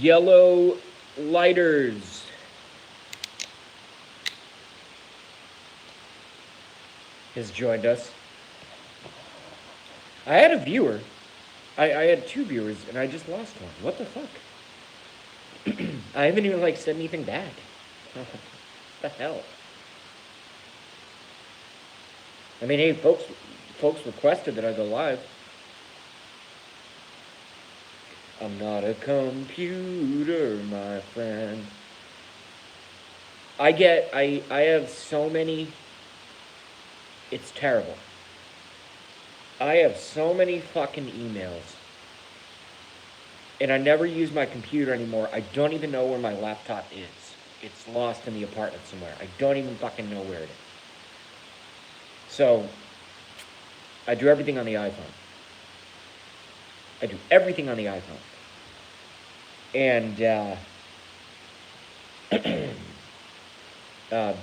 Yellow Lighters has joined us. I had a viewer. I had two viewers, and I just lost one. What the fuck? I haven't even, like, said anything back. What the hell? I mean, hey, folks requested that I go live. I'm not a computer, my friend. I have so many. It's terrible. I have so many fucking emails. And I never use my computer anymore. I don't even know where my laptop is. It's lost in the apartment somewhere. I don't even fucking know where it is. So, I do everything on the iPhone. I do everything on the iPhone. And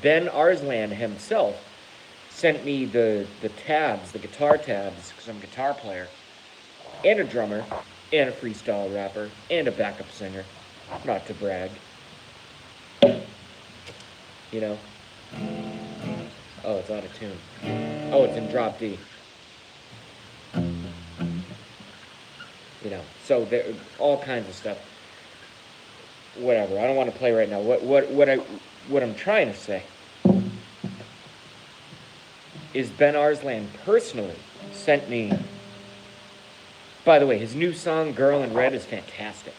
Ben Arslan himself sent me the tabs, the guitar tabs, because I'm a guitar player, and a drummer, and a freestyle rapper, and a backup singer. Not to brag. You know? Oh, it's out of tune. Oh, it's in drop D. You know, so there all kinds of stuff. Whatever. I don't want to play right now. What I'm trying to say is Ben Arslan personally sent me. By the way, his new song "Girl in Red" is fantastic.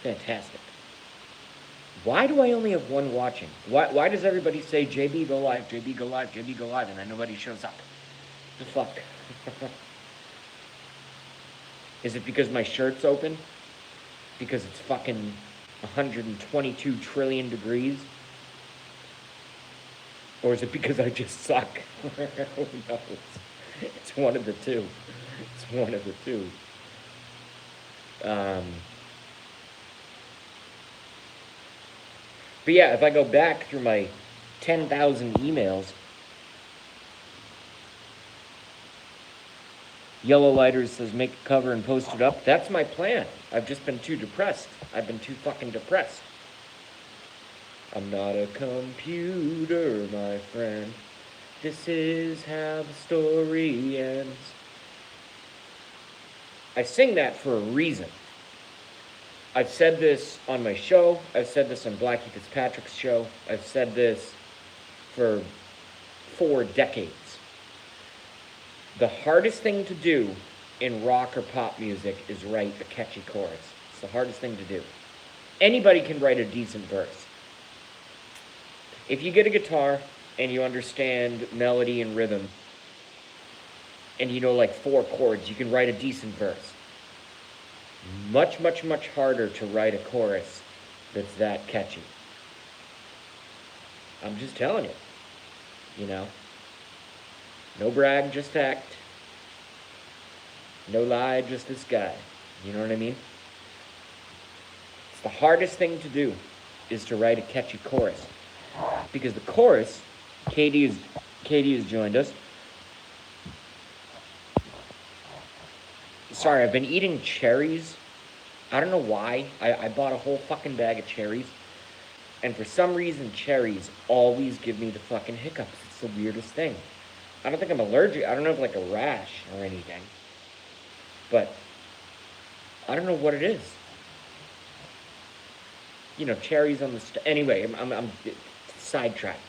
Fantastic. Why do I only have one watching? Why does everybody say JB go live, JB go live, JB go live, and then nobody shows up? The fuck? Is it because my shirt's open? Because it's fucking 122 trillion degrees? Or is it because I just suck? Who knows? It's one of the two. It's one of the two. But yeah, if I go back through my 10,000 emails, Yellow Lighters says make a cover and post it up. That's my plan. I've just been too depressed. I've been too fucking depressed. I'm not a computer, my friend. This is how the story ends. I sing that for a reason. I've said this on my show. I've said this on Blackie Fitzpatrick's show. I've said this for 4 decades. The hardest thing to do in rock or pop music is write a catchy chorus. It's the hardest thing to do. Anybody can write a decent verse. If you get a guitar and you understand melody and rhythm, and you know like 4 chords, you can write a decent verse. Much, much, much harder to write a chorus that's that catchy. I'm just telling you. You know? No brag, just fact. No lie, just this guy. You know what I mean? It's the hardest thing to do is to write a catchy chorus. Because the chorus, Katie has joined us. Sorry, I've been eating cherries. I don't know why. I bought a whole fucking bag of cherries. And for some reason, cherries always give me the fucking hiccups. It's the weirdest thing. I don't think I'm allergic. I don't have like a rash or anything. But I don't know what it is. You know, cherries on the... Anyway, I'm sidetracked.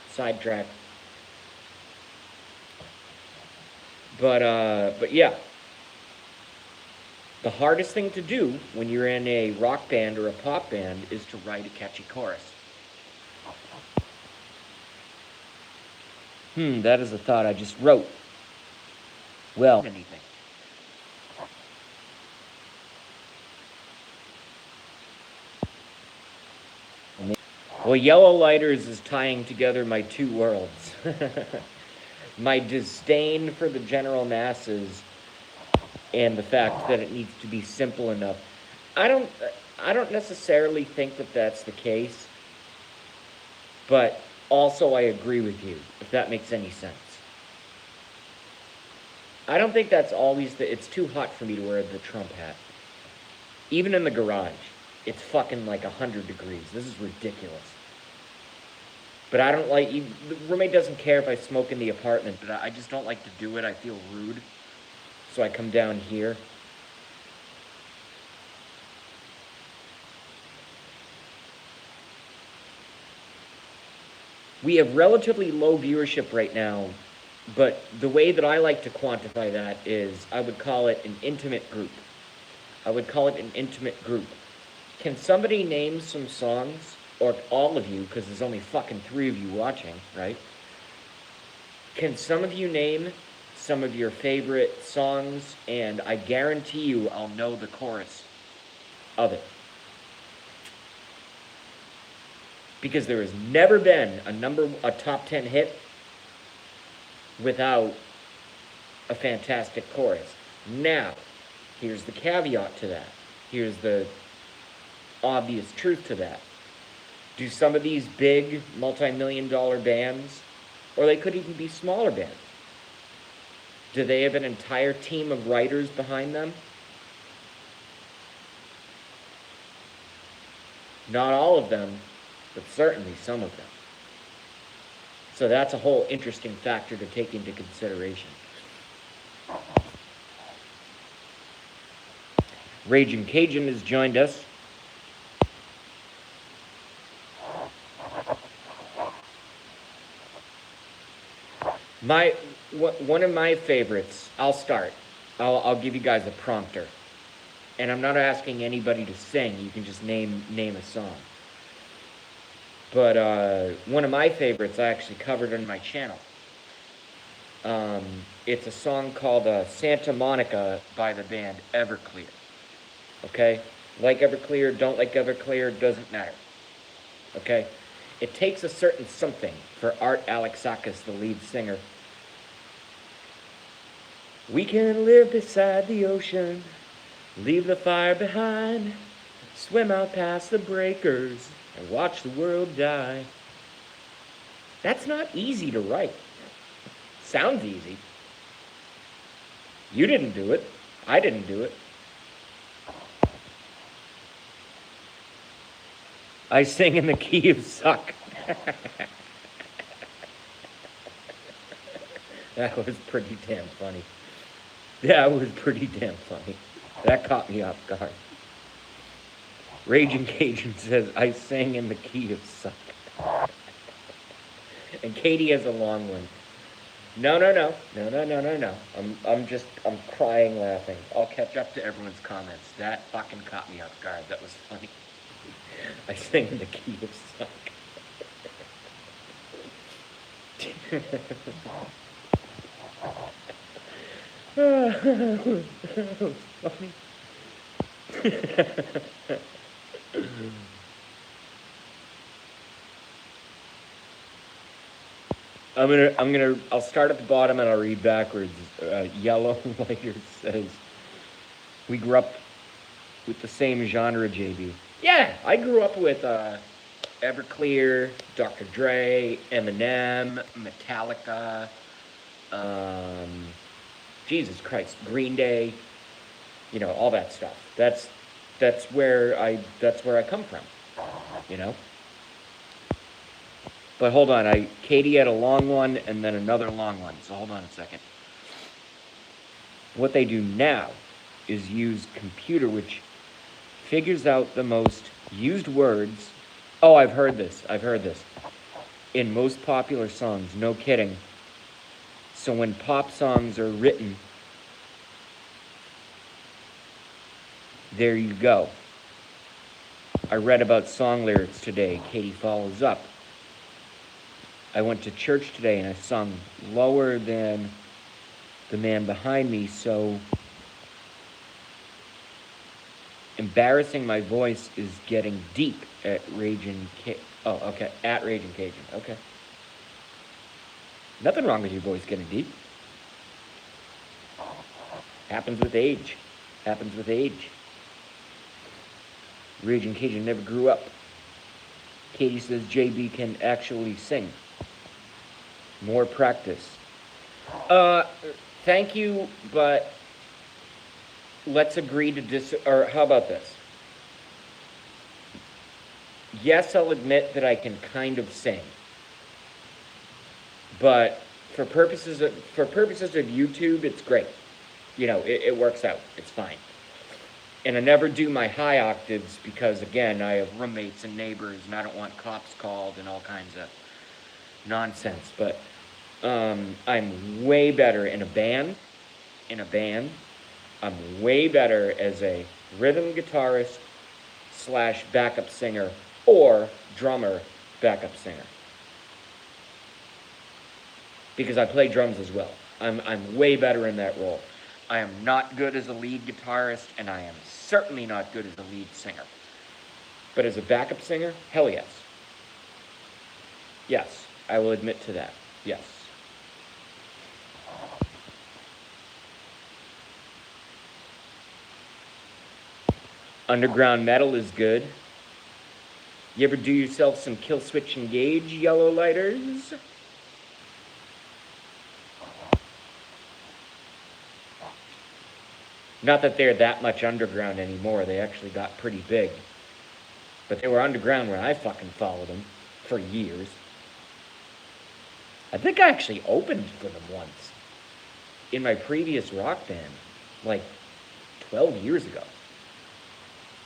But yeah. The hardest thing to do when you're in a rock band or a pop band is to write a catchy chorus. That is a thought I just wrote. Well, anything. Well, Yellow Lighters is tying together my two worlds. My disdain for the general masses and the fact that it needs to be simple enough. I don't necessarily think that that's the case, but also I agree with you, if that makes any sense. I don't think that's always it's too hot for me to wear the Trump hat. Even in the garage. it's fucking like 100 degrees. This is ridiculous. But I don't like, the roommate doesn't care if I smoke in the apartment, but I just don't like to do it. I feel rude. So I come down here. We have relatively low viewership right now, but the way that I like to quantify that is I would call it an intimate group. I would call it an intimate group. Can somebody name some songs, or all of you, because there's only fucking 3 of you watching, right? Can some of you name some of your favorite songs, and I guarantee you I'll know the chorus of it. Because there has never been a top 10 hit without a fantastic chorus. Now, here's the caveat to that. Here's the obvious truth to that. Do some of these big multi-million-dollar bands, or they could even be smaller bands, do they have an entire team of writers behind them? Not all of them, but certainly some of them. So that's a whole interesting factor to take into consideration. Raging Cajun has joined us. One of my favorites, I'll start. I'll give you guys a prompter. And I'm not asking anybody to sing. You can just name a song. But one of my favorites I actually covered on my channel. It's a song called Santa Monica by the band Everclear. Okay? Like Everclear, don't like Everclear, doesn't matter. Okay? It takes a certain something for Art Alexakis, the lead singer. We can live beside the ocean, leave the fire behind, swim out past the breakers, and watch the world die. That's not easy to write. Sounds easy. You didn't do it. I didn't do it. I sing in the key of suck. That was pretty damn funny. That was pretty damn funny. That caught me off guard. Raging Cajun says, I sing in the key of suck. And Katie has a long one. No. I'm crying laughing. I'll catch up to everyone's comments. That fucking caught me off guard. That was funny. I sing in the key of suck. Funny. I'll start at the bottom and I'll read backwards. Yellow Lighter says, we grew up with the same genre, JB. Yeah, I grew up with Everclear, Dr. Dre, Eminem, Metallica, Jesus Christ, Green Day, you know, all that stuff. That's where I come from, you know. But hold on, Katie had a long one and then another long one. So hold on a second. What they do now is use computer, which figures out the most used words. Oh, I've heard this. In most popular songs, no kidding. So when pop songs are written, there you go. I read about song lyrics today. Katie follows up. I went to church today and I sung lower than the man behind me, so embarrassing my voice is getting deep at Raging Cajun. Oh, okay, at Raging Cajun. Okay. Nothing wrong with your voice getting deep. Happens with age. Raging Cajun never grew up. Katie says JB can actually sing. More practice. Thank you, but let's agree to or how about this? yes, I'll admit that I can kind of sing, but for purposes of YouTube, it's great. It works out. It's fine. And I never do my high octaves because, again, I have roommates and neighbors, and I don't want cops called and all kinds of nonsense. But I'm way better in a band. In a band, I'm way better as a rhythm guitarist slash backup singer or drummer backup singer, because I play drums as well. I'm way better in that role. I am not good as a lead guitarist, and I am certainly not good as a lead singer. But as a backup singer, hell yes. Yes, I will admit to that. Yes. Underground metal is good. You ever do yourself some Killswitch Engage, Yellow Lighters? Not that they're that much underground anymore. They actually got pretty big. But they were underground when I fucking followed them for years. I think I actually opened for them once in my previous rock band, like 12 years ago.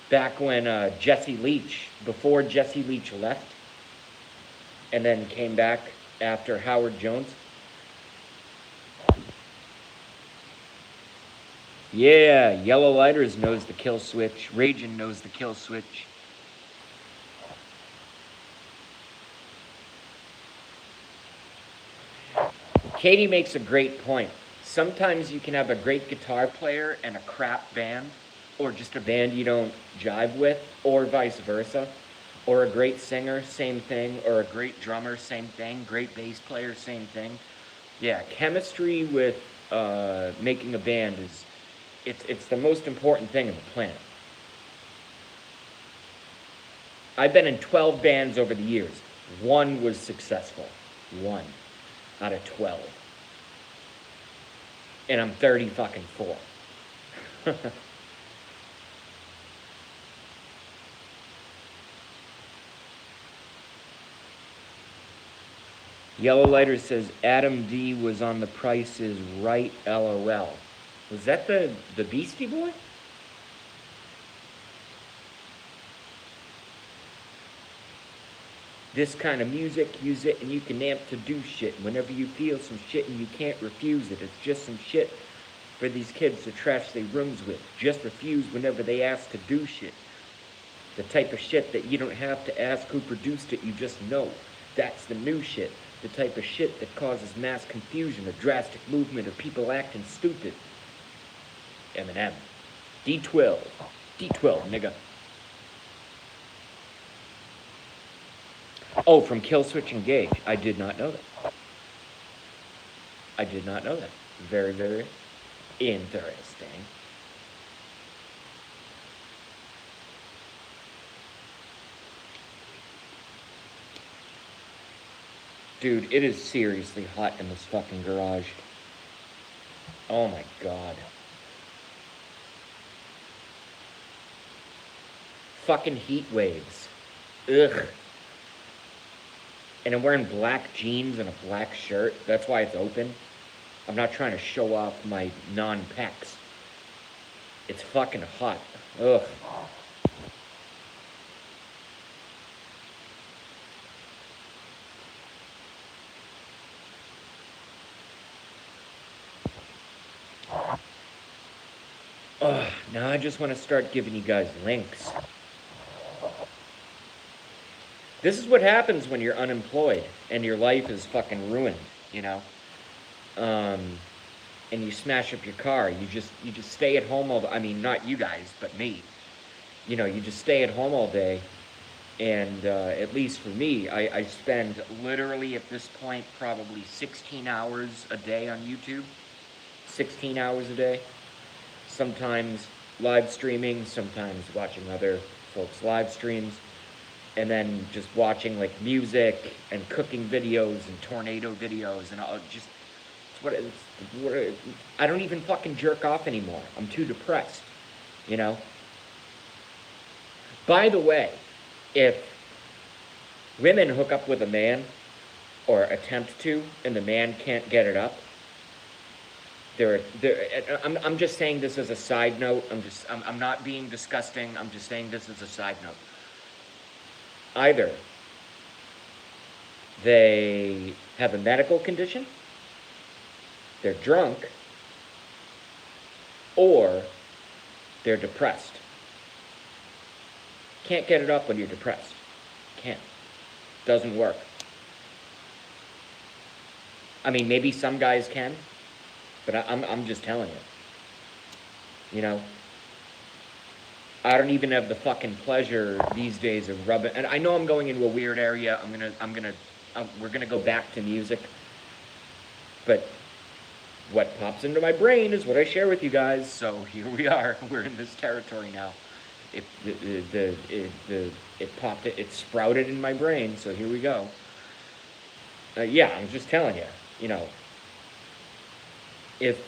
Back when Jesse Leach, before Jesse Leach left, and then came back after Howard Jones. Yeah, Yellow Lighters knows the kill switch. Ragin knows the kill switch. Katie makes a great point. Sometimes you can have a great guitar player and a crap band, or just a band you don't jive with, or vice versa. Or a great singer, same thing. Or a great drummer, same thing. Great bass player, same thing. Yeah, chemistry with making a band is it's the most important thing on the planet. I've been in 12 bands over the years. One was successful. One out of 12. And I'm 30 fucking 4. Yellow Lighter says Adam D was on The Price is Right, LOL. Was that the Beastie Boy? This kind of music, use it and you can amp to do shit. Whenever you feel some shit and you can't refuse it, it's just some shit for these kids to trash their rooms with. Just refuse whenever they ask to do shit. The type of shit that you don't have to ask who produced it, you just know. That's the new shit. The type of shit that causes mass confusion, a drastic movement of people acting stupid. Eminem. D12. D12, nigga. Oh, from Killswitch Engage. I did not know that. I did not know that. Very, very interesting. Dude, it is seriously hot in this fucking garage. Oh my god. Fucking heat waves. Ugh. And I'm wearing black jeans and a black shirt. That's why it's open. I'm not trying to show off my non-pecs. It's fucking hot. Ugh. Ugh. Now I just want to start giving you guys links. This is what happens when you're unemployed and your life is fucking ruined, you know? And you smash up your car. You just stay at home I mean, not you guys, but me. You just stay at home all day. And at least for me, I spend literally at this point probably 16 hours a day on YouTube. 16 hours a day. Sometimes live streaming, sometimes watching other folks' live streams, and then just watching like music and cooking videos and tornado videos and all. Just I don't even fucking jerk off anymore. I'm too depressed, you know. By the way, if Women hook up with a man, or attempt to, and the man can't get it up. I'm just saying this as a side note. I'm not being disgusting. I'm just saying this as a side note. Either they have a medical condition, they're drunk, or they're depressed. Can't get it up when you're depressed. Can't. Doesn't work. I mean, maybe some guys can, but I'm just telling you. You know, I don't even have the fucking pleasure these days of rubbing. And I know I'm going into a weird area. We're gonna go back to music. But what pops into my brain is what I share with you guys. So here we are. We're in this territory now. It popped. It sprouted in my brain. So here we go. Yeah, I'm just telling you. You know, if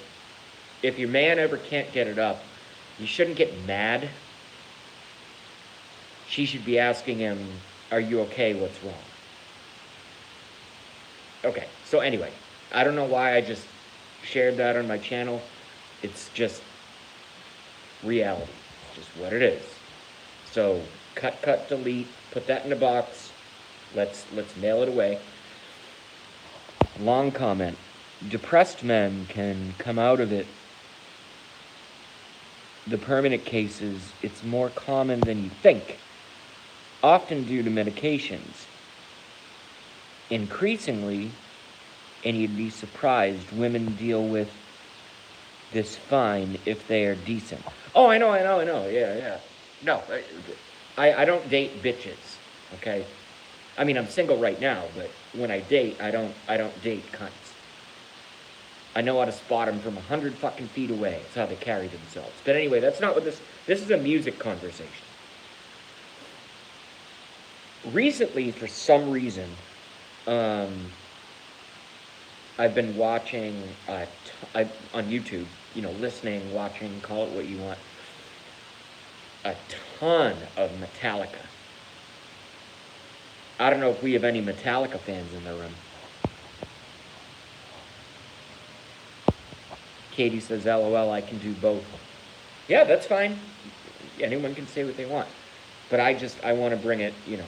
your man ever can't get it up, you shouldn't get mad. She should be asking him, "Are you okay? What's wrong?" Okay, so anyway, I don't know why I just shared that on my channel. It's just reality. It's just what it is. So cut, delete, put that in a box. Let's mail it away. Long comment. Depressed men can come out of it. The permanent cases, it's more common than you think, often due to medications. Increasingly, and you'd be surprised, women deal with this fine if they are decent. Oh, I know, yeah. No, I don't date bitches, okay? I mean, I'm single right now, but when I date, I don't date cunts. I know how to spot them from 100 fucking feet away. It's how they carry themselves. But anyway, that's not what this is a music conversation. Recently, for some reason, I've been watching on YouTube, you know, listening, watching, call it what you want, a ton of Metallica. I don't know if we have any Metallica fans in the room. Katie says, LOL, I can do both. Yeah, that's fine. Anyone can say what they want. But I want to bring it, you know.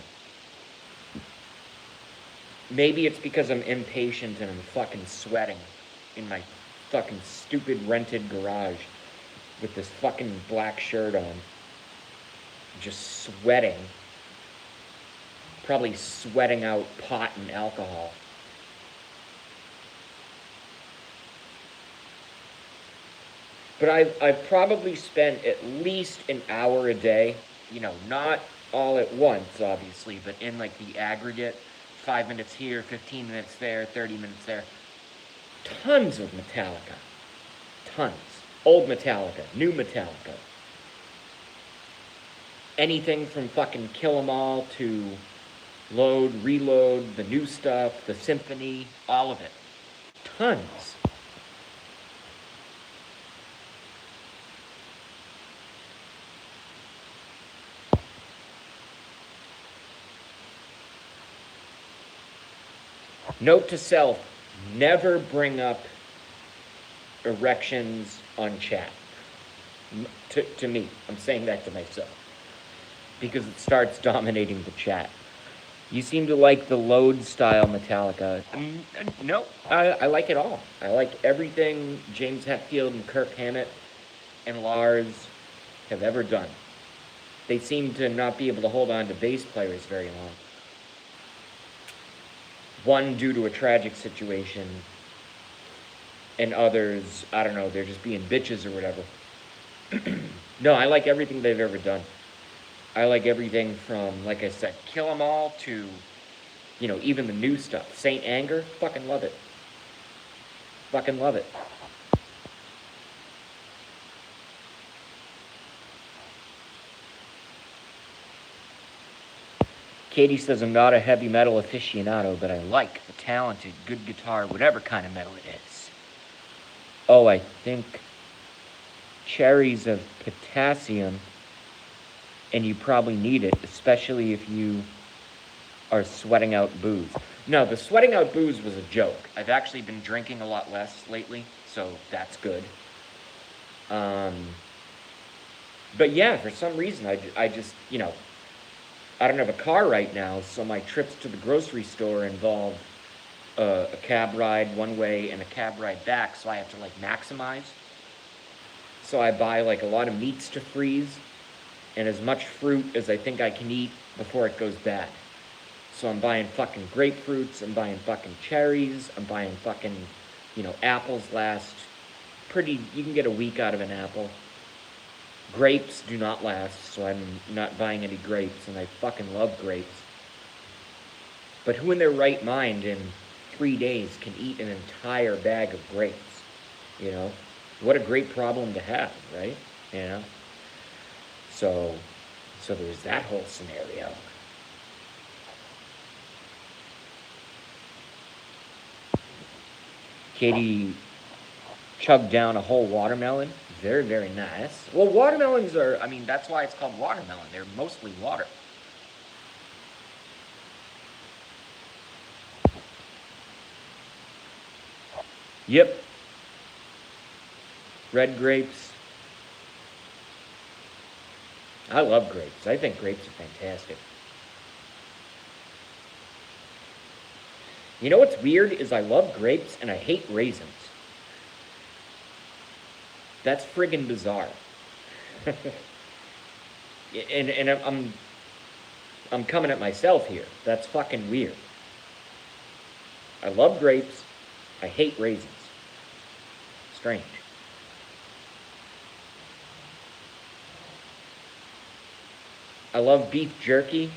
Maybe it's because I'm impatient and I'm fucking sweating in my fucking stupid rented garage with this fucking black shirt on. Just sweating. Probably sweating out pot and alcohol. But I've probably spent at least an hour a day, you know, not all at once, obviously, but in like the aggregate, 5 minutes here, 15 minutes there, 30 minutes there. Tons of Metallica. Tons. Old Metallica, new Metallica. Anything from fucking Kill 'Em All to Load, Reload, the new stuff, the Symphony, all of it. Tons. Note to self, never bring up erections on chat. To me, I'm saying that to myself. Because it starts dominating the chat. You seem to like the Load style Metallica. No, I like it all. I like everything James Hetfield and Kirk Hammett and Lars have ever done. They seem to not be able to hold on to bass players very long. One due to a tragic situation, and others, I don't know, they're just being bitches or whatever. No, I like everything they've ever done. I like everything from, like I said, Kill 'Em All to, you know, even the new stuff. Saint Anger, fucking love it. Fucking love it. Katie says, I'm not a heavy metal aficionado, but I like the talented, good guitar, whatever kind of metal it is. Oh, I think cherries of potassium, and you probably need it, especially if you are sweating out booze. No, the sweating out booze was a joke. I've actually been drinking a lot less lately, so that's good. But yeah, for some reason, I just, I don't have a car right now, so my trips to the grocery store involve a cab ride one way and a cab ride back, so I have to like maximize. So I buy like a lot of meats to freeze and as much fruit as I think I can eat before it goes bad. So I'm buying fucking grapefruits, I'm buying fucking cherries, I'm buying fucking, apples last you can get a week out of an apple. Grapes do not last, so I'm not buying any grapes, and I fucking love grapes. But who in their right mind in 3 days can eat an entire bag of grapes? You know? What a great problem to have, right? You know? So there's that whole scenario. Katie chugged down a whole watermelon. Very, very nice. Well, watermelons are, that's why it's called watermelon. They're mostly water. Yep. Red grapes. I love grapes. I think grapes are fantastic. You know what's weird is I love grapes and I hate raisins. That's friggin' bizarre. and I'm coming at myself here. That's fucking weird. I love grapes. I hate raisins. Strange. I love beef jerky.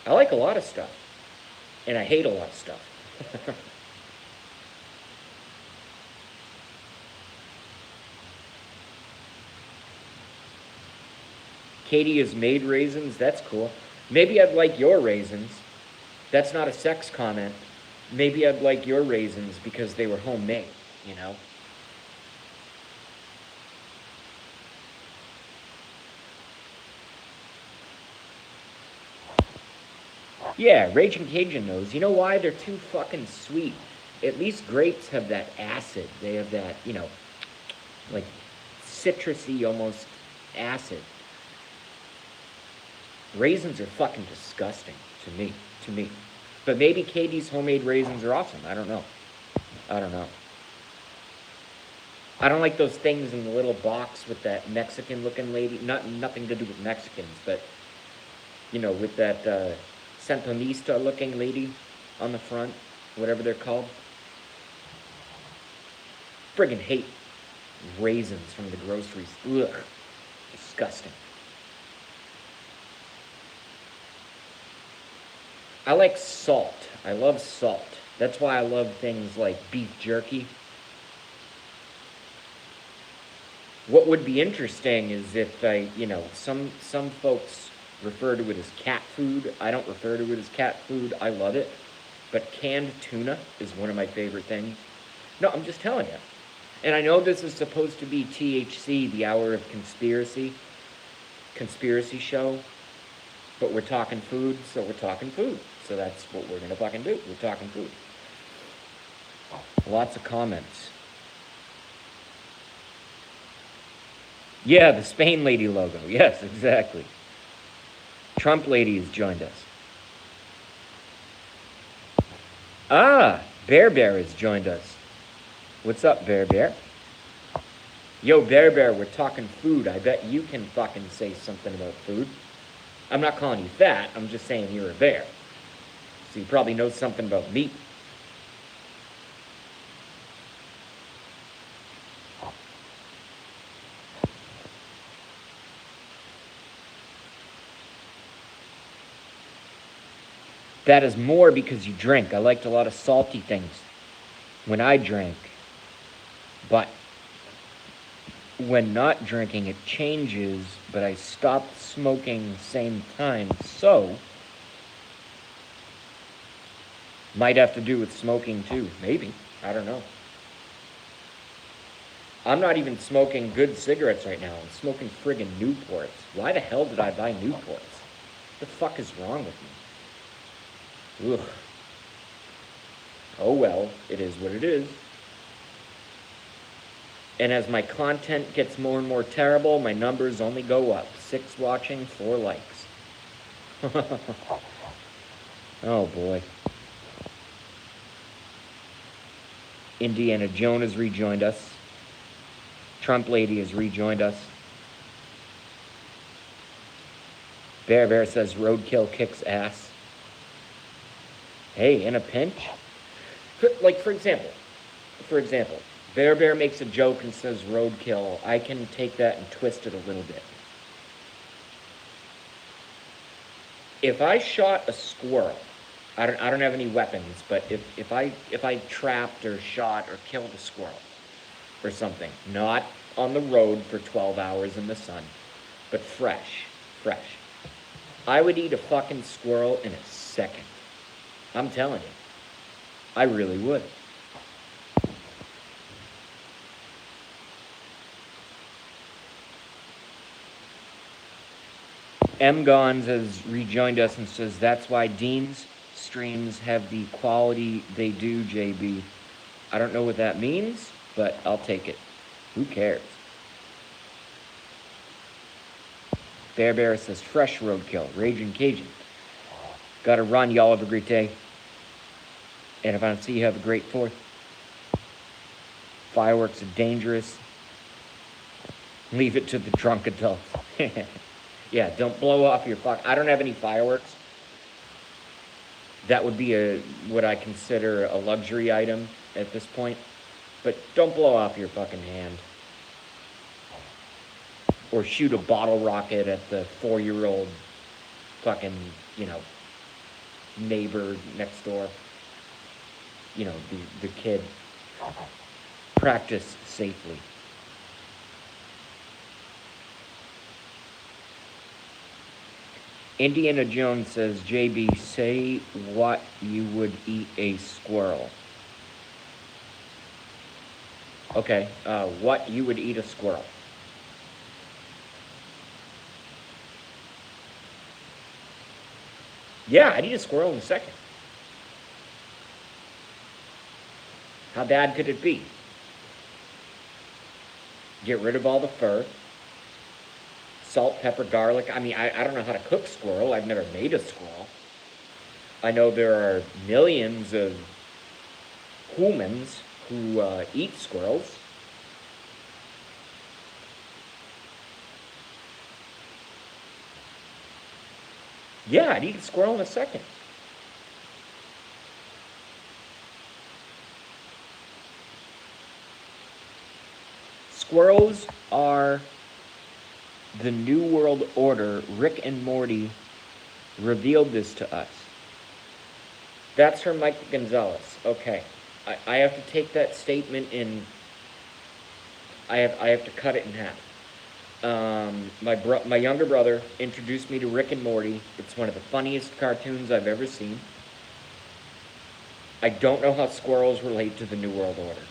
I like a lot of stuff. And I hate a lot of stuff. Katie has made raisins. That's cool. Maybe I'd like your raisins. That's not a sex comment. Maybe I'd like your raisins because they were homemade, you know? Yeah, Raging Cajun knows. You know why? They're too fucking sweet. At least grapes have that acid. They have that, like citrusy almost acid. Raisins are fucking disgusting to me. But maybe Katie's homemade raisins are awesome. I don't know. I don't like those things in the little box with that Mexican looking lady. Nothing to do with Mexicans, but with that Santonista looking lady on the front, whatever they're called. Friggin' hate raisins from the groceries. Ugh. Disgusting. I like salt. I love salt. That's why I love things like beef jerky. What would be interesting is if some folks refer to it as cat food. I don't refer to it as cat food. I love it. But canned tuna is one of my favorite things. No, I'm just telling you. And I know this is supposed to be THC, the Hour of Conspiracy show. But we're talking food, so we're talking food. So that's what we're going to fucking do. We're talking food. Lots of comments. Yeah, the Spain lady logo. Yes, exactly. Trump lady has joined us. Ah, Bear Bear has joined us. What's up, Bear Bear? Yo, Bear Bear, we're talking food. I bet you can fucking say something about food. I'm not calling you fat. I'm just saying you're a bear. So you probably know something about meat. That is more because you drink. I liked a lot of salty things when I drank. But when not drinking, it changes. But I stopped smoking same time. So, might have to do with smoking too. Maybe. I don't know. I'm not even smoking good cigarettes right now. I'm smoking friggin' Newports. Why the hell did I buy Newports? What the fuck is wrong with me? Ugh. Oh well, it is what it is. And as my content gets more and more terrible, my numbers only go up. 6 watching, 4 likes. Oh boy. Indiana Jones has rejoined us. Trump Lady has rejoined us. Bear says roadkill kicks ass. Hey, in a pinch? Like, for example, Bear makes a joke and says roadkill. I can take that and twist it a little bit. If I shot a squirrel, I don't have any weapons, but if I trapped or shot or killed a squirrel or something, not on the road for 12 hours in the sun, but fresh, I would eat a fucking squirrel in a second. I'm telling you. I really would. M. Gons has rejoined us and says, that's why Dean's streams have the quality they do, JB. I don't know what that means, but I'll take it. Who cares? Bear says, fresh roadkill, Raging Cajun. Gotta run, y'all have a great day. And if I don't see you, have a great 4th. Fireworks are dangerous. Leave it to the drunk adults. Yeah, don't blow off your fuck. I don't have any fireworks. That would be what I consider a luxury item at this point. But don't blow off your fucking hand. Or shoot a bottle rocket at the 4-year-old fucking, neighbor next door. The kid. Practice safely. Indiana Jones says, JB, say what you would eat a squirrel. Okay, what you would eat a squirrel. Yeah, I'd eat a squirrel in a second. How bad could it be? Get rid of all the fur. Salt, pepper, garlic. I mean, I don't know how to cook squirrel. I've never made a squirrel. I know there are millions of humans who eat squirrels. Yeah, I'd eat a squirrel in a second. Squirrels are the New World Order. Rick and Morty revealed this to us. That's from Mike Gonzalez. Okay. I have to take that statement in. I have to cut it in half. My younger brother introduced me to Rick and Morty. It's one of the funniest cartoons I've ever seen. I don't know how squirrels relate to the New World Order.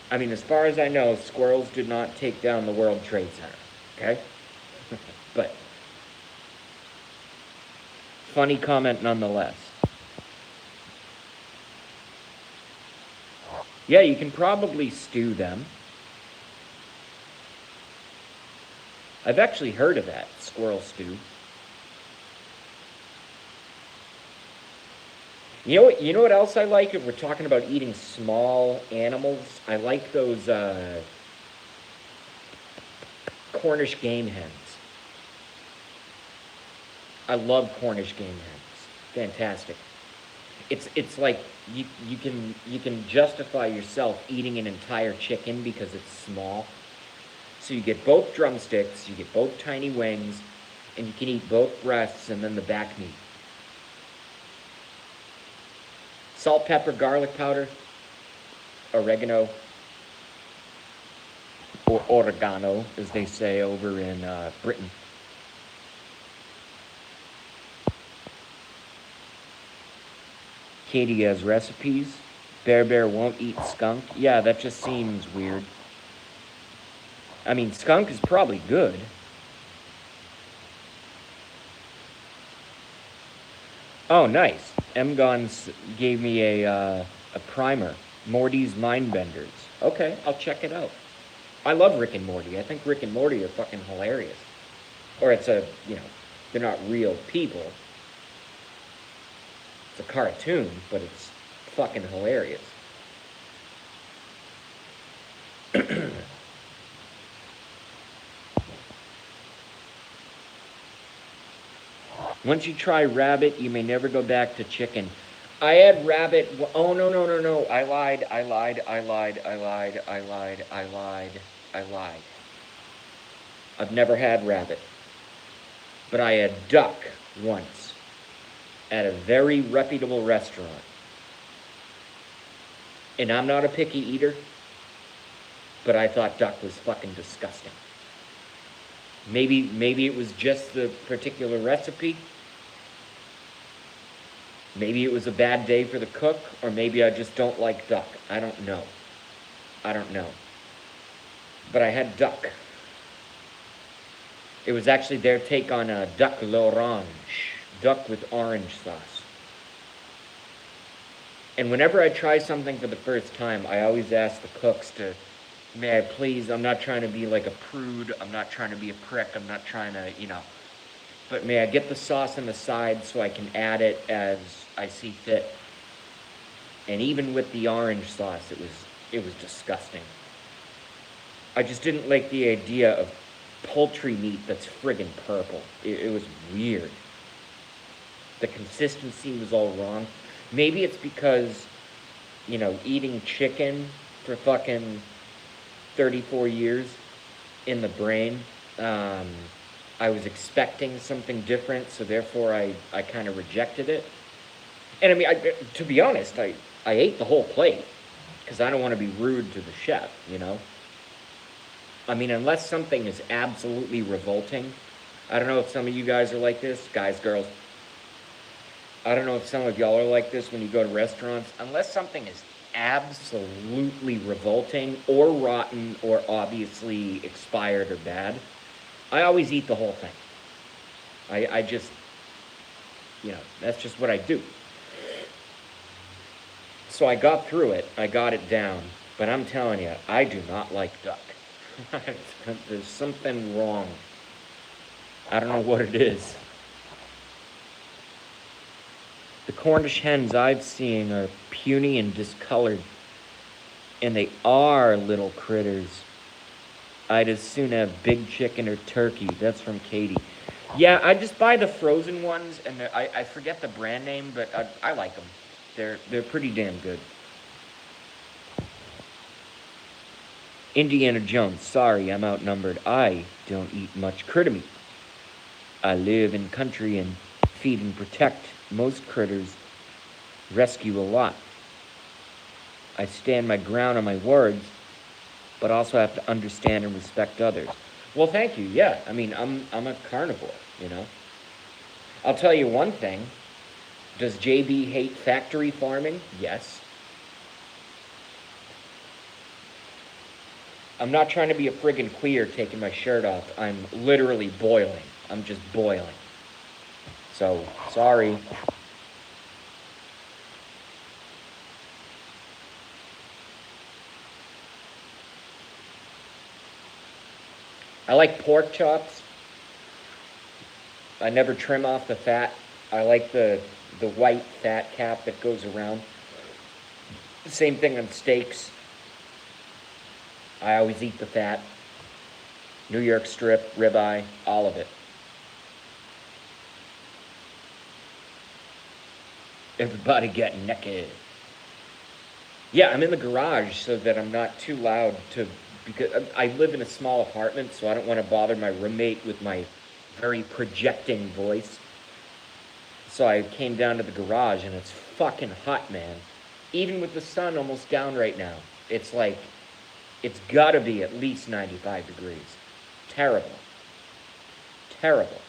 I mean, as far as I know, squirrels did not take down the World Trade Center. Okay? But funny comment nonetheless. Yeah, you can probably stew them. I've actually heard of that, squirrel stew. You know what else I like if we're talking about eating small animals? I like those Cornish game hens. I love Cornish game hens. Fantastic. It's like you can justify yourself eating an entire chicken because it's small. So you get both drumsticks, you get both tiny wings, and you can eat both breasts and then the back meat. Salt, pepper, garlic powder, oregano, or oregano, as they say over in Britain. Katie has recipes. Bear won't eat skunk. Yeah, that just seems weird. I mean, skunk is probably good. Oh, nice. M-Gons gave me a primer. Morty's Mindbenders. Okay, I'll check it out. I love Rick and Morty. I think Rick and Morty are fucking hilarious. Or it's a, they're not real people. It's a cartoon, but it's fucking hilarious. Once you try rabbit, you may never go back to chicken. I had rabbit. Oh, no, no, no, no. I lied. I lied. I lied. I lied. I lied. I lied. I lied. I've never had rabbit. But I had duck once at a very reputable restaurant. And I'm not a picky eater, but I thought duck was fucking disgusting. Maybe it was just the particular recipe. Maybe it was a bad day for the cook, or maybe I just don't like duck. I don't know. I don't know. But I had duck. It was actually their take on a duck l'orange, duck with orange sauce. And whenever I try something for the first time, I always ask the cooks to, may I please, I'm not trying to be like a prude, I'm not trying to be a prick, I'm not trying to, but may I get the sauce on the side so I can add it as I see fit. And even with the orange sauce, it was disgusting. I just didn't like the idea of poultry meat that's friggin' purple. It was weird. The consistency was all wrong. Maybe it's because, eating chicken for fucking 34 years in the brain, I was expecting something different, so therefore I kind of rejected it. And I mean, to be honest, I ate the whole plate because I don't want to be rude to the chef, I mean, unless something is absolutely revolting. I don't know if some of you guys are like this, guys, girls. I don't know if some of y'all are like this when you go to restaurants. Unless something is absolutely revolting or rotten or obviously expired or bad, I always eat the whole thing. I just, that's just what I do. So I got through it. I got it down. But I'm telling you, I do not like duck. There's something wrong. I don't know what it is. The Cornish hens I've seen are puny and discolored. And they are little critters. I'd as soon have big chicken or turkey. That's from Katie. Yeah, I just buy the frozen ones, and I forget the brand name, but I like them. They're pretty damn good. Indiana Jones, sorry, I'm outnumbered. I don't eat much critter meat. I live in country and feed and protect most critters, rescue a lot. I stand my ground on my words, but also have to understand and respect others. Well, thank you. Yeah, I mean, I'm a carnivore, I'll tell you one thing. Does JB hate factory farming? Yes. I'm not trying to be a friggin' queer taking my shirt off. I'm literally boiling. I'm just boiling. So, sorry. I like pork chops. I never trim off the fat. I like the white fat cap that goes around. The same thing on steaks. I always eat the fat. New York strip, ribeye, all of it. Everybody get naked. Yeah, I'm in the garage so that I'm not too loud because I live in a small apartment, so I don't want to bother my roommate with my very projecting voice. So I came down to the garage and it's fucking hot, man. Even with the sun almost down right now. It's like, it's gotta be at least 95 degrees. Terrible. Terrible.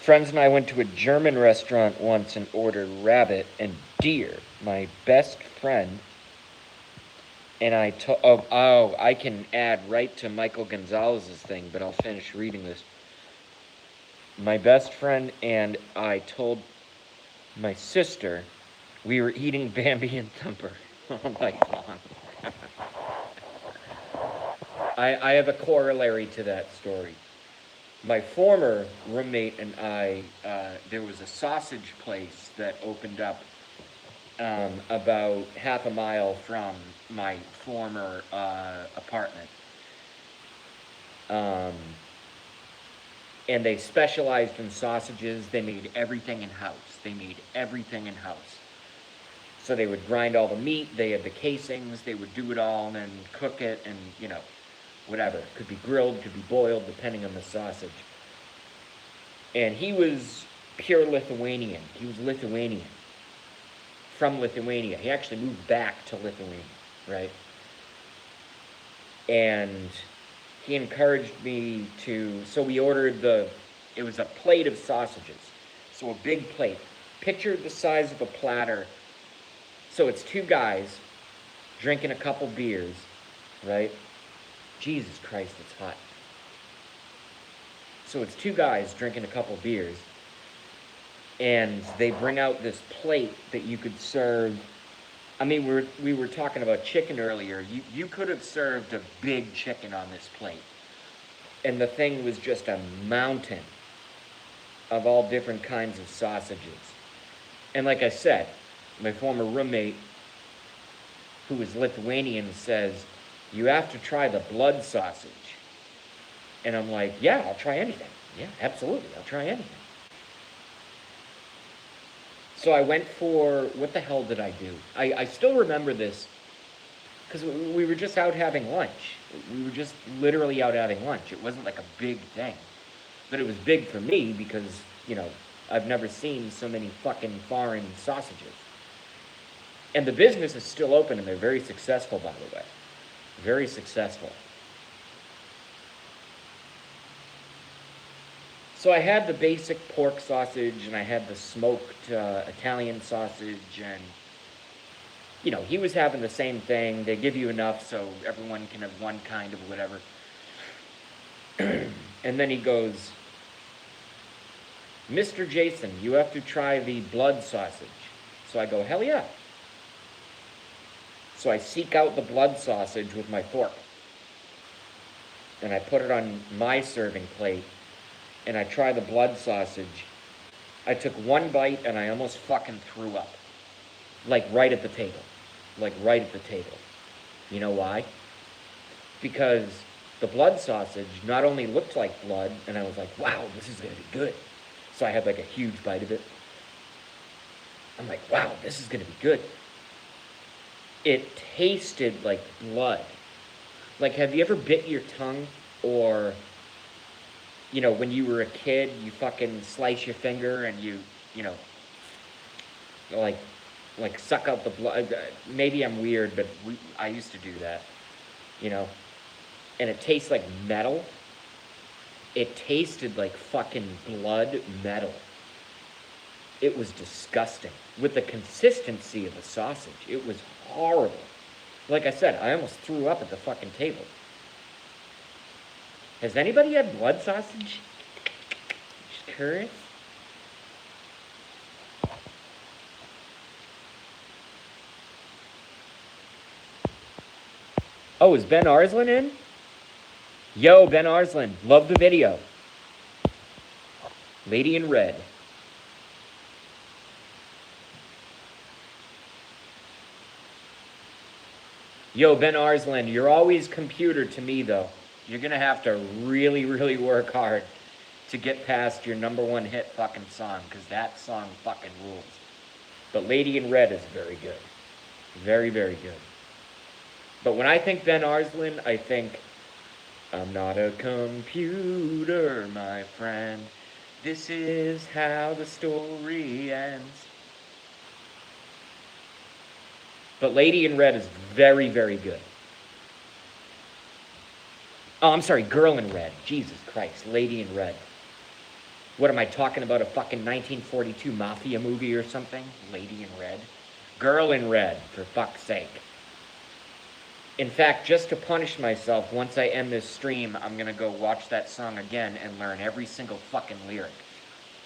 Friends and I went to a German restaurant once and ordered rabbit and deer. My best friend and I can add right to Michael Gonzalez's thing, but I'll finish reading this. My best friend and I told my sister we were eating Bambi and Thumper all night long. I have a corollary to that story. My former roommate and I, there was a sausage place that opened up about half a mile from my former apartment. And they specialized in sausages. They made everything in-house. So they would grind all the meat, they had the casings, they would do it all and then cook it and, whatever. It could be grilled, could be boiled, depending on the sausage. And he was pure Lithuanian. He was Lithuanian. From Lithuania. He actually moved back to Lithuania, right? And he encouraged me so we ordered it was a plate of sausages. So a big plate. Picture the size of a platter. So it's two guys drinking a couple beers, right? Jesus Christ, it's hot. So it's two guys drinking a couple beers, and they bring out this plate that you could serve. I mean, we were talking about chicken earlier. You could have served a big chicken on this plate. And the thing was just a mountain of all different kinds of sausages. And like I said, my former roommate, who is Lithuanian, says, "You have to try the blood sausage." And I'm like, yeah, I'll try anything. Yeah, absolutely, I'll try anything. So I went for, what the hell did I do? I still remember this, because we were just out having lunch. We were just literally out having lunch. It wasn't like a big thing. But it was big for me because, I've never seen so many fucking foreign sausages. And the business is still open, and they're very successful, by the way. Very successful. So I had the basic pork sausage, and I had the smoked Italian sausage, and, he was having the same thing. They give you enough so everyone can have one kind of whatever. And then he goes, "Mr. Jason, you have to try the blood sausage." So I go, hell yeah. So I seek out the blood sausage with my fork, and I put it on my serving plate, and I try the blood sausage. I took one bite and I almost fucking threw up. Like right at the table. You know why? Because the blood sausage not only looked like blood, and I was like, wow, this is going to be good. So I had like a huge bite of it. I'm like, wow, this is going to be good. It tasted like blood. Like, have you ever bit your tongue, or when you were a kid, you fucking slice your finger and you like suck out the blood. Maybe I'm weird, but I used to do that, and it tastes like metal. It tasted like fucking blood metal. It was disgusting. With the consistency of the sausage, it was horrible. Like I said, I almost threw up at the fucking table. Has anybody had blood sausage? Just curious. Oh, is Ben Arslan in? Yo, Ben Arslan, love the video. Lady in Red. Yo, Ben Arslan, you're always computer to me, though. You're going to have to really, really work hard to get past your number one hit fucking song, because that song fucking rules. But Lady in Red is very good. Very, very good. But when I think Ben Arslan, I think, I'm not a computer, my friend. This is how the story ends. But Lady in Red is very, very good. Oh, I'm sorry, Girl in Red. Jesus Christ, Lady in Red. What am I talking about? A fucking 1942 mafia movie or something? Lady in Red? Girl in Red, for fuck's sake. In fact, just to punish myself, once I end this stream, I'm gonna go watch that song again and learn every single fucking lyric.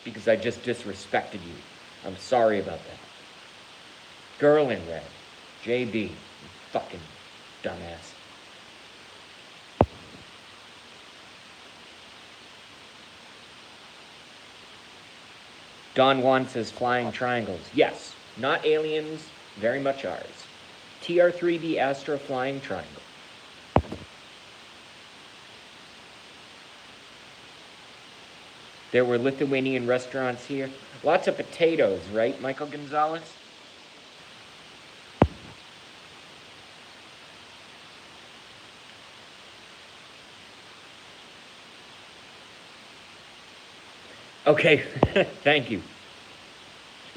Because I just disrespected you. I'm sorry about that. Girl in Red. JB. You fucking dumbass. Don Juan says flying triangles. Yes, not aliens, very much ours. TR3B Astra flying triangle. There were Lithuanian restaurants here. Lots of potatoes, right, Michael Gonzalez? Okay, thank you.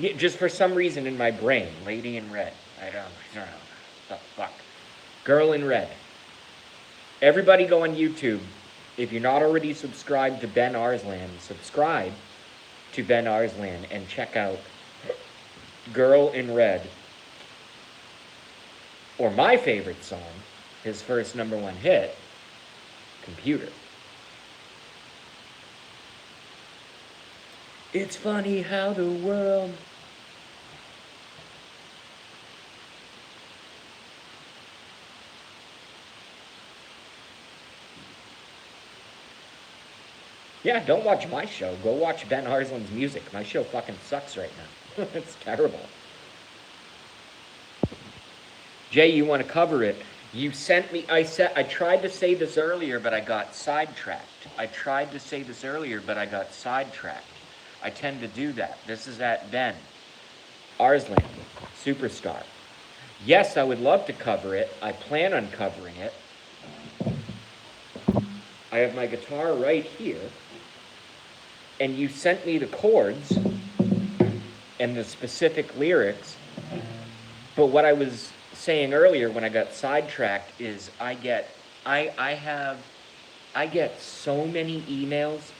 Yeah, just for some reason in my brain, Lady in Red. I don't know. The fuck. Girl in Red. Everybody go on YouTube. If you're not already subscribed to Ben Arslan, subscribe to Ben Arslan and check out Girl in Red. Or my favorite song, his first #1 hit, Computer. It's funny how the world... Yeah, don't watch my show. Go watch Ben Arslan's music. My show fucking sucks right now. It's terrible. Jay, you want to cover it? You sent me... I tried to say this earlier, but I got sidetracked. I tend to do that. This is at Ben Arslan, Superstar. Yes, I would love to cover it. I plan on covering it. I have my guitar right here. And you sent me the chords and the specific lyrics. But what I was saying earlier when I got sidetracked is I get so many emails.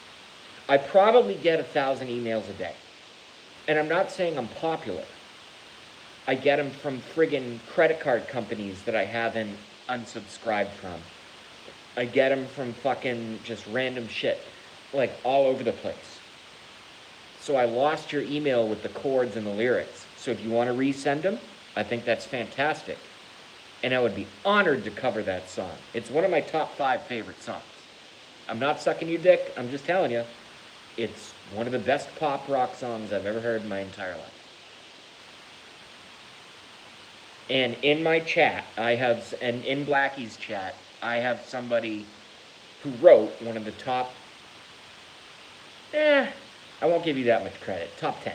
I probably get 1,000 emails a day. And I'm not saying I'm popular. I get them from friggin' credit card companies that I haven't unsubscribed from. I get them from fucking just random shit, like all over the place. So I lost your email with the chords and the lyrics. So if you want to resend them, I think that's fantastic. And I would be honored to cover that song. It's one of my top 5 favorite songs. I'm not sucking your dick, I'm just telling you. It's one of the best pop rock songs I've ever heard in my entire life. And in my chat, and in Blackie's chat, I have somebody who wrote one of the top, I won't give you that much credit, top 10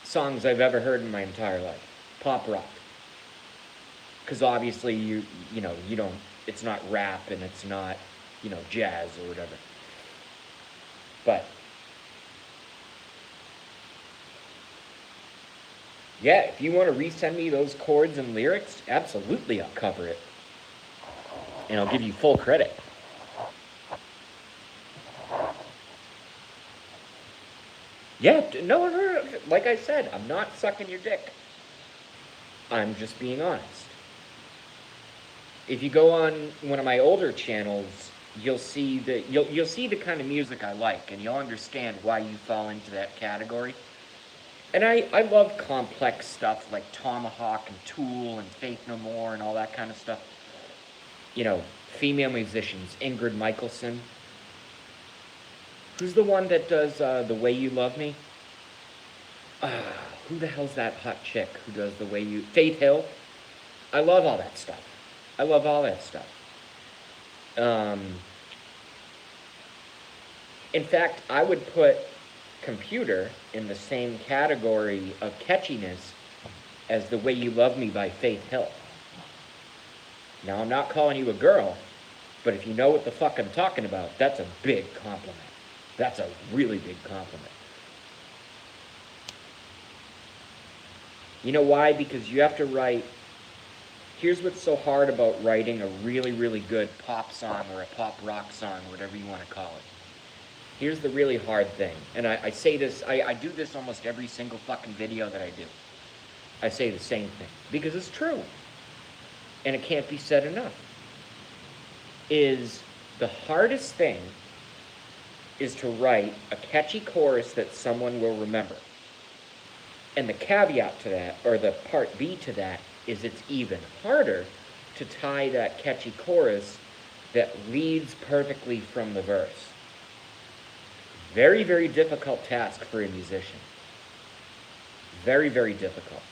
songs I've ever heard in my entire life, pop rock. Because obviously you don't, it's not rap and it's not, jazz or whatever. But yeah, if you want to resend me those chords and lyrics, absolutely I'll cover it. And I'll give you full credit. Yeah, no, like I said, I'm not sucking your dick. I'm just being honest. If you go on one of my older channels, you'll see the kind of music I like, and you'll understand why you fall into that category. And I love complex stuff like Tomahawk and Tool and Faith No More and all that kind of stuff. Female musicians, Ingrid Michaelson. Who's the one that does The Way You Love Me? Who the hell's that hot chick who does The Way You... Faith Hill? I love all that stuff. In fact, I would put Computer in the same category of catchiness as The Way You Love Me by Faith Hill. Now, I'm not calling you a girl, but if you know what the fuck I'm talking about, that's a big compliment. That's a really big compliment. You know why? Because you have to write Here's what's so hard about writing a really, really good pop song or a pop rock song, whatever you want to call it. Here's the really hard thing, and I say this, I do this almost every single fucking video that I do. I say the same thing, because it's true, and it can't be said enough, is the hardest thing is to write a catchy chorus that someone will remember. And the caveat to that, or the part B to that, is it's even harder to tie that catchy chorus that leads perfectly from the verse. Very, very difficult task for a musician. Very, very difficult.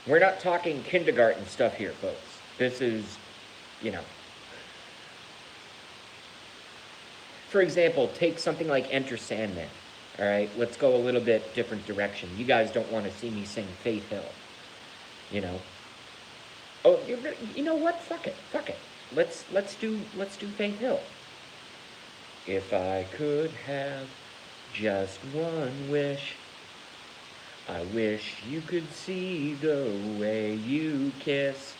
We're not talking kindergarten stuff here, folks. This is, you know. For example, take something like Enter Sandman. All right, let's go a little bit different direction. You guys don't want to see me sing Faith Hill, you know. Oh, you know what? Fuck it. Let's do Faith Hill. If I could have just one wish, I wish you could see the way you kiss.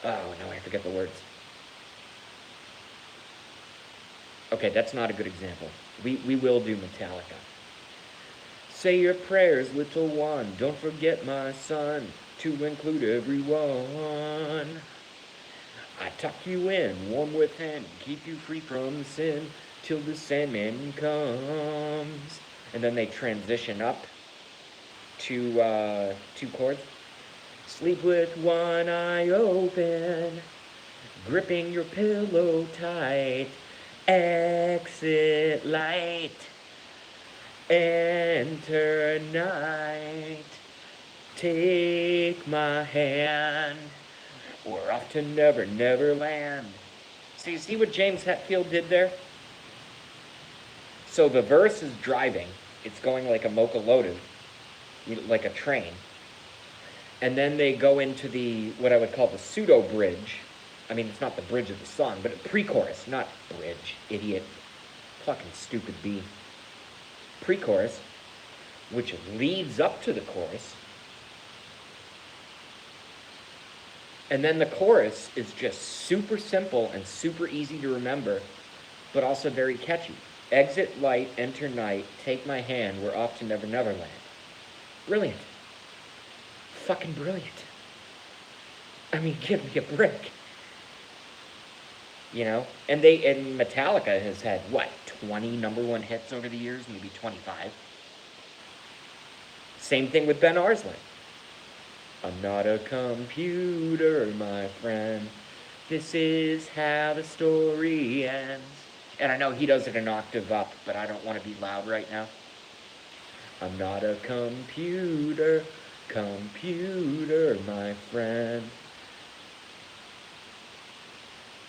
Oh no, I forget the words. Okay, that's not a good example. We will do Metallica. Say your prayers, little one. Don't forget, my son, to include everyone. I tuck you in, warm within, keep you free from sin, till the Sandman comes. And then they transition up to 2 chords. Sleep with one eye open, gripping your pillow tight. Exit light, enter night, take my hand, we're off to Never Never Land. So you see what James Hetfield did there? So the verse is driving, it's going like a locomotive, like a train, and then they go into the, what I would call the pseudo bridge. I mean, it's not the bridge of the song, but a pre-chorus, not bridge, idiot. Fucking stupid B. Pre-chorus, which leads up to the chorus. And then the chorus is just super simple and super easy to remember, but also very catchy. Exit light, enter night, take my hand, we're off to Never Never Land. Brilliant. Fucking brilliant. I mean, give me a break. You know, and Metallica has had, what, 20 #1 hits over the years, maybe 25. Same thing with Ben Arslan. I'm not a computer, my friend. This is how the story ends. And I know he does it an octave up, but I don't want to be loud right now. I'm not a computer, my friend.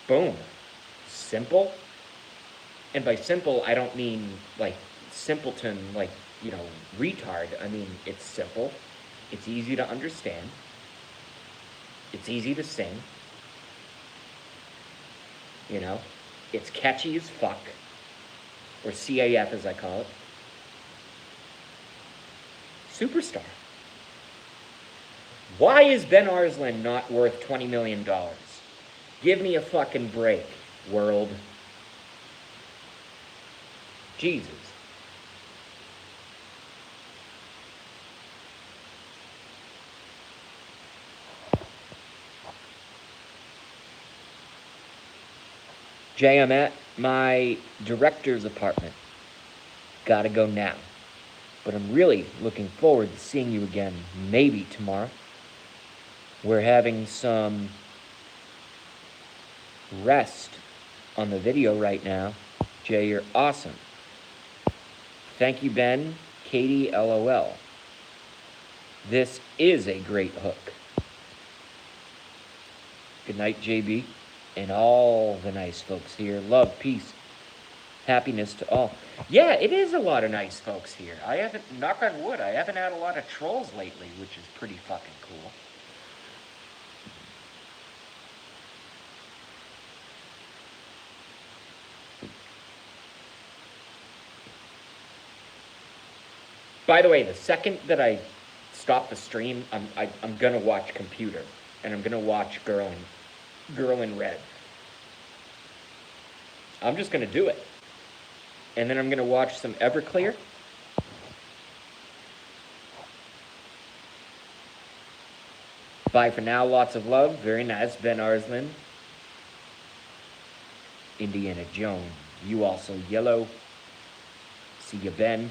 Boom. Simple. And by simple, I don't mean like simpleton, like, you know, retard. I mean, it's simple. It's easy to understand. It's easy to sing. You know, it's catchy as fuck. Or CAF as I call it. Superstar. Why is Ben Arslan not worth $20 million? Give me a fucking break, world. Jesus. Jay, I'm at my director's apartment. Gotta go now. But I'm really looking forward to seeing you again, maybe tomorrow. We're having some rest on the video right now. Jay, you're awesome. Thank you, Ben. Katie, LOL. This is a great hook. Good night, JB. And all the nice folks here. Love, peace, happiness to all. Yeah, it is a lot of nice folks here. I haven't, knock on wood, I haven't had a lot of trolls lately, which is pretty fucking cool. By the way, the second that I stop the stream. I'm gonna watch Computer, and I'm gonna watch Girl in Red. I'm just gonna do it, and then I'm gonna watch some Everclear. Bye for now. Lots of love. Very nice, Ben Arslan. Indiana Jones. You also yellow. See you, Ben.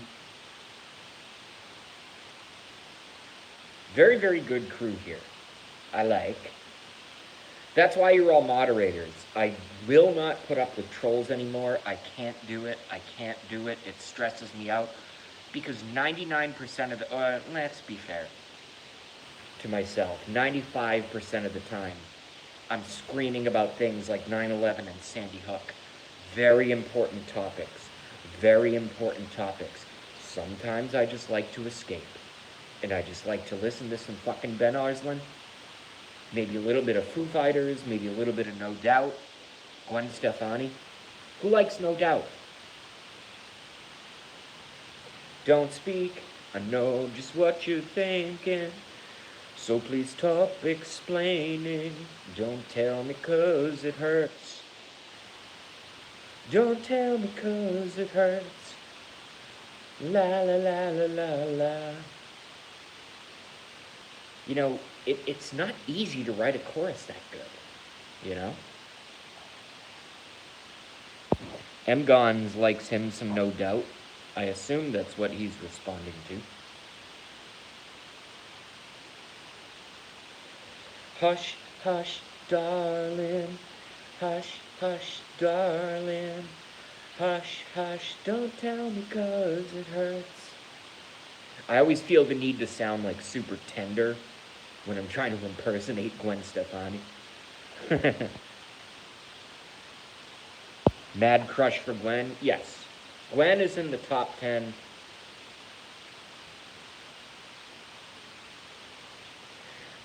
Very, very good crew here. I like. That's why you're all moderators. I will not put up with trolls anymore. I can't do it. I can't do it. It stresses me out. Because 99% of the... let's be fair to myself. 95% of the time, I'm screaming about things like 9/11 and Sandy Hook. Very important topics. Very important topics. Sometimes I just like to escape. And I just like to listen to some fucking Ben Arslan. Maybe a little bit of Foo Fighters. Maybe a little bit of No Doubt. Gwen Stefani. Who likes No Doubt? Don't speak. I know just what you're thinking. So please stop explaining. Don't tell me 'cause it hurts. Don't tell me 'cause it hurts. La la la la la la. You know, it's not easy to write a chorus that good, you know? M. Gons likes him some No Doubt. I assume that's what he's responding to. Hush, hush, darling. Hush, hush, darling. Hush, hush, don't tell me 'cause it hurts. I always feel the need to sound like super tender when I'm trying to impersonate Gwen Stefani. Mad crush for Gwen? Yes. Gwen is in the top 10.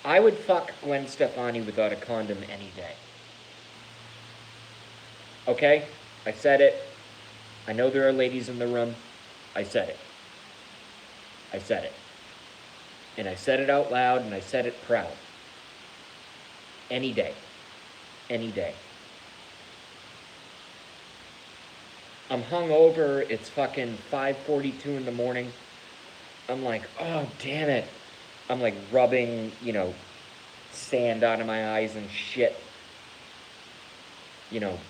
I would fuck Gwen Stefani without a condom any day. Okay? I said it. I know there are ladies in the room. I said it. I said it. And I said it out loud, and I said it proud. Any day. Any day. I'm hungover. It's fucking 5:42 in the morning. I'm like, oh, damn it. I'm like rubbing, sand out of my eyes and shit.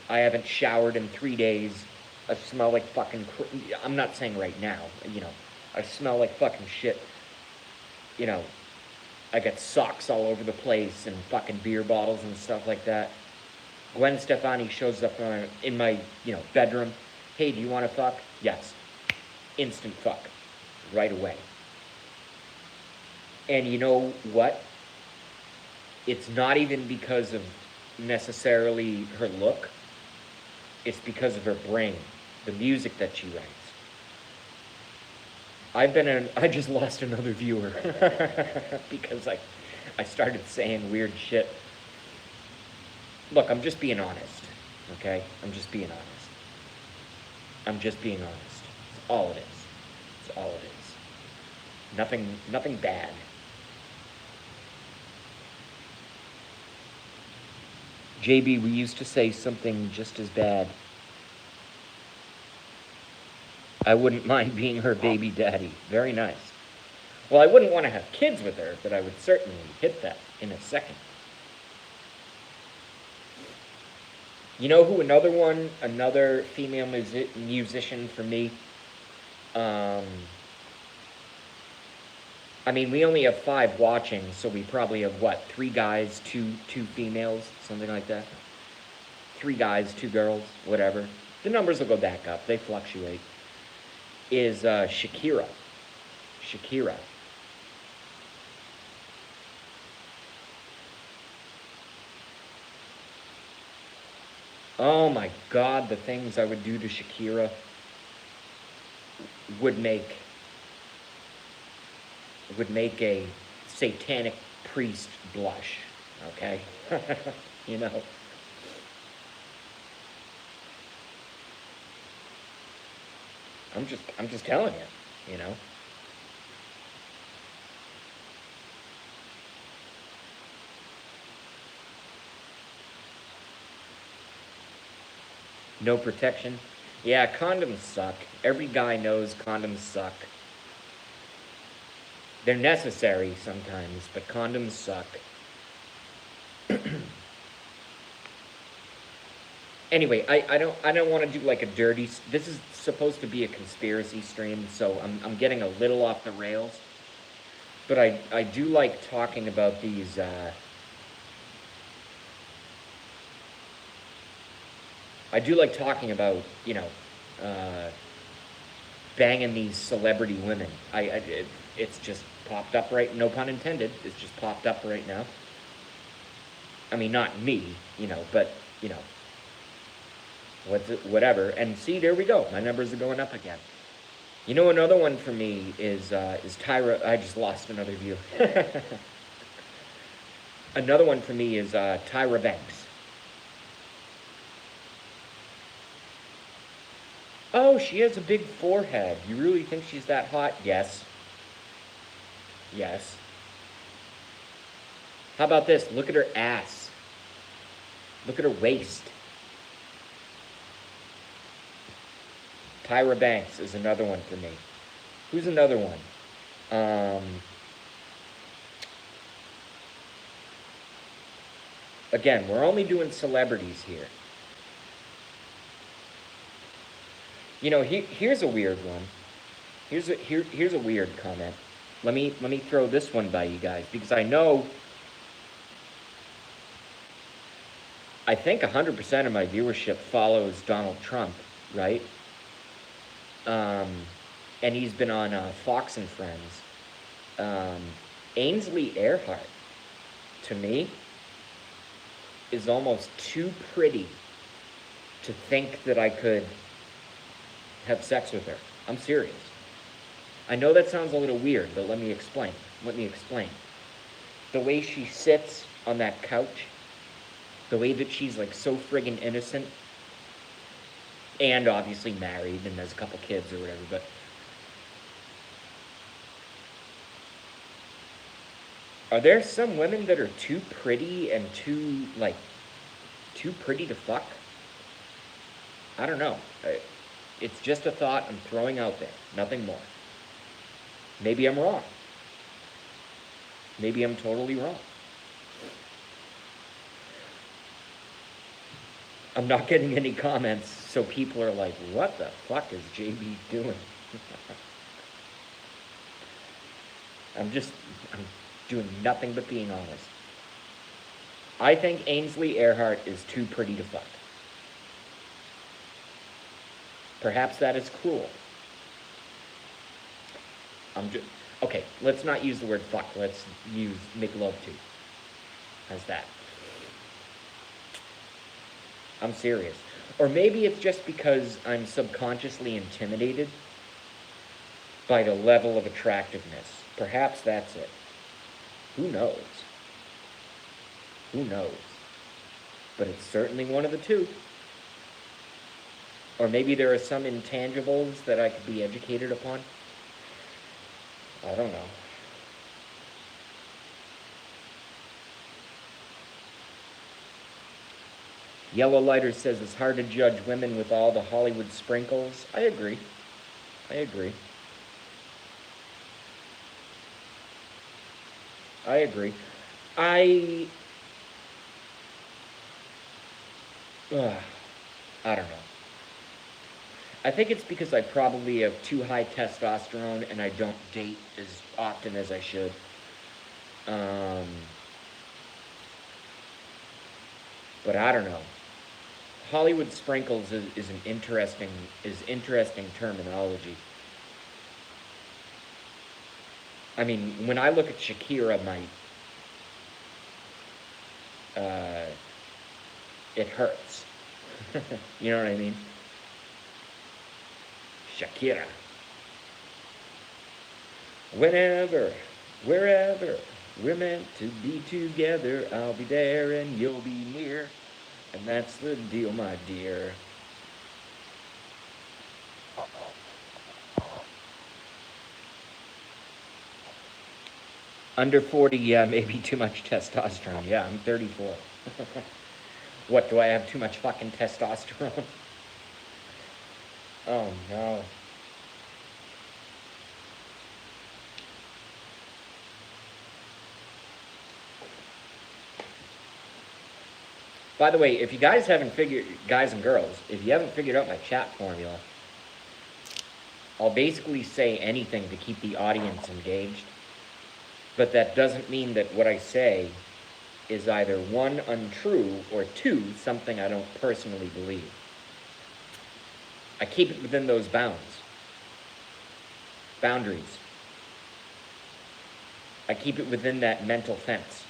I haven't showered in 3 days. I smell like fucking... I'm not saying right now, I smell like fucking shit. I got socks all over the place and fucking beer bottles and stuff like that. Gwen Stefani shows up in my, bedroom. Hey, do you want to fuck? Yes. Instant fuck. Right away. And you know what? It's not even because of necessarily her look. It's because of her brain, the music that she writes. I just lost another viewer because I started saying weird shit. Look, I'm just being honest, okay? I'm just being honest. I'm just being honest. It's all it is. It's all it is. Nothing bad. JB, we used to say something just as bad. I wouldn't mind being her baby daddy. Very nice. Well, I wouldn't want to have kids with her, but I would certainly hit that in a second. You know who another female musician for me? We only have 5 watching, so we probably have, 3 guys, two females, something like that? 3 guys, 2 girls, whatever. The numbers will go back up. They fluctuate. Is Shakira. Shakira. Oh my God, the things I would do to Shakira would make a satanic priest blush, okay? I'm just telling you, No protection. Yeah, condoms suck. Every guy knows condoms suck. They're necessary sometimes, but condoms suck. Anyway, I don't want to do like a dirty. This is supposed to be a conspiracy stream, so I'm getting a little off the rails. But I do like talking about these. I do like talking about uh, banging these celebrity women. It's just popped up right. No pun intended. It's just popped up right now. I mean, not me, but you know, whatever. And see, there we go. My numbers are going up again. Another one for me is Tyra. I just lost another view. Another one for me is Tyra Banks. Oh, she has a big forehead. You really think she's that hot? Yes. Yes. How about this? Look at her ass. Look at her waist. Tyra Banks is another one for me. Who's another one? Again, we're only doing celebrities here. Here's a weird one. Here's a weird comment. Let me throw this one by you guys because I think 100% of my viewership follows Donald Trump, right? And he's been on Fox and Friends. Ainsley Earhart, to me, is almost too pretty to think that I could have sex with her. I'm serious. I know that sounds a little weird, but let me explain. The way she sits on that couch, the way that she's like so friggin' innocent, and obviously married and has a couple kids or whatever, but are there some women that are too pretty and too pretty to fuck? I don't know. It's just a thought I'm throwing out there. Nothing more. Maybe I'm wrong. Maybe I'm totally wrong. I'm not getting any comments, so people are like, what the fuck is JB doing? I'm doing nothing but being honest. I think Ainsley Earhart is too pretty to fuck. Perhaps that is cruel. Okay, let's not use the word fuck. Let's use make love to. How's that? I'm serious. Or maybe it's just because I'm subconsciously intimidated by the level of attractiveness. Perhaps that's it. Who knows? Who knows? But it's certainly one of the two. Or maybe there are some intangibles that I could be educated upon. I don't know. Yellow Lighter says it's hard to judge women with all the Hollywood sprinkles. I agree. I don't know. I think it's because I probably have too high testosterone and I don't date as often as I should. But I don't know. Hollywood sprinkles is interesting terminology. I mean, when I look at Shakira, it hurts. You know what I mean? Shakira. Whenever, wherever we're meant to be together, I'll be there and you'll be near. And that's the deal, my dear. Under 40, yeah, maybe too much testosterone. Yeah, I'm 34. What, do I have too much fucking testosterone? Oh no. By the way, if you guys haven't figured, guys and girls, if you haven't figured out my chat formula, I'll basically say anything to keep the audience engaged. But that doesn't mean that what I say is either one, untrue, or two, something I don't personally believe. I keep it within those boundaries. I keep it within that mental fence.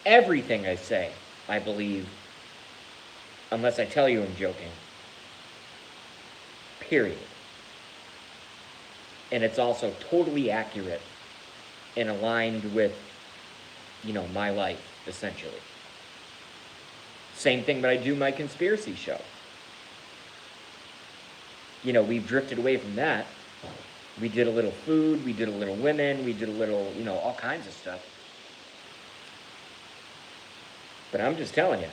Everything I say, I believe, unless I tell you I'm joking. Period. And it's also totally accurate and aligned with, my life, essentially. Same thing, but I do my conspiracy show. We've drifted away from that. We did a little food, we did a little women, we did a little, all kinds of stuff. But I'm just telling you,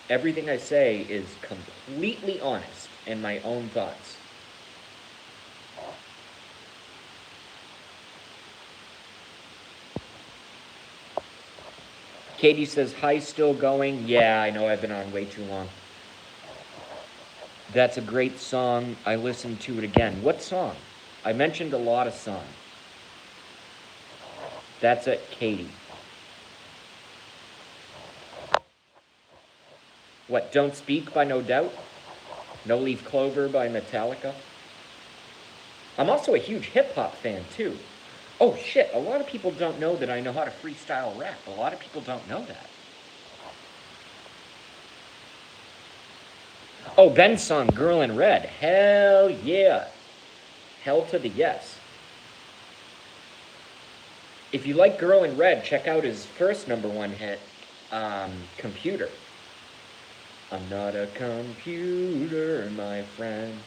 everything I say is completely honest in my own thoughts. Katie says, hi, still going? Yeah, I know I've been on way too long. That's a great song. I listened to it again. What song? I mentioned a lot of songs. That's it, Katie. What, Don't Speak by No Doubt? No Leaf Clover by Metallica? I'm also a huge hip-hop fan, too. Oh, shit, a lot of people don't know that I know how to freestyle rap. A lot of people don't know that. Oh, Ben's song, Girl in Red. Hell yeah. Hell to the yes. If you like Girl in Red, check out his first #1 hit, Computer. I'm not a computer, my friend.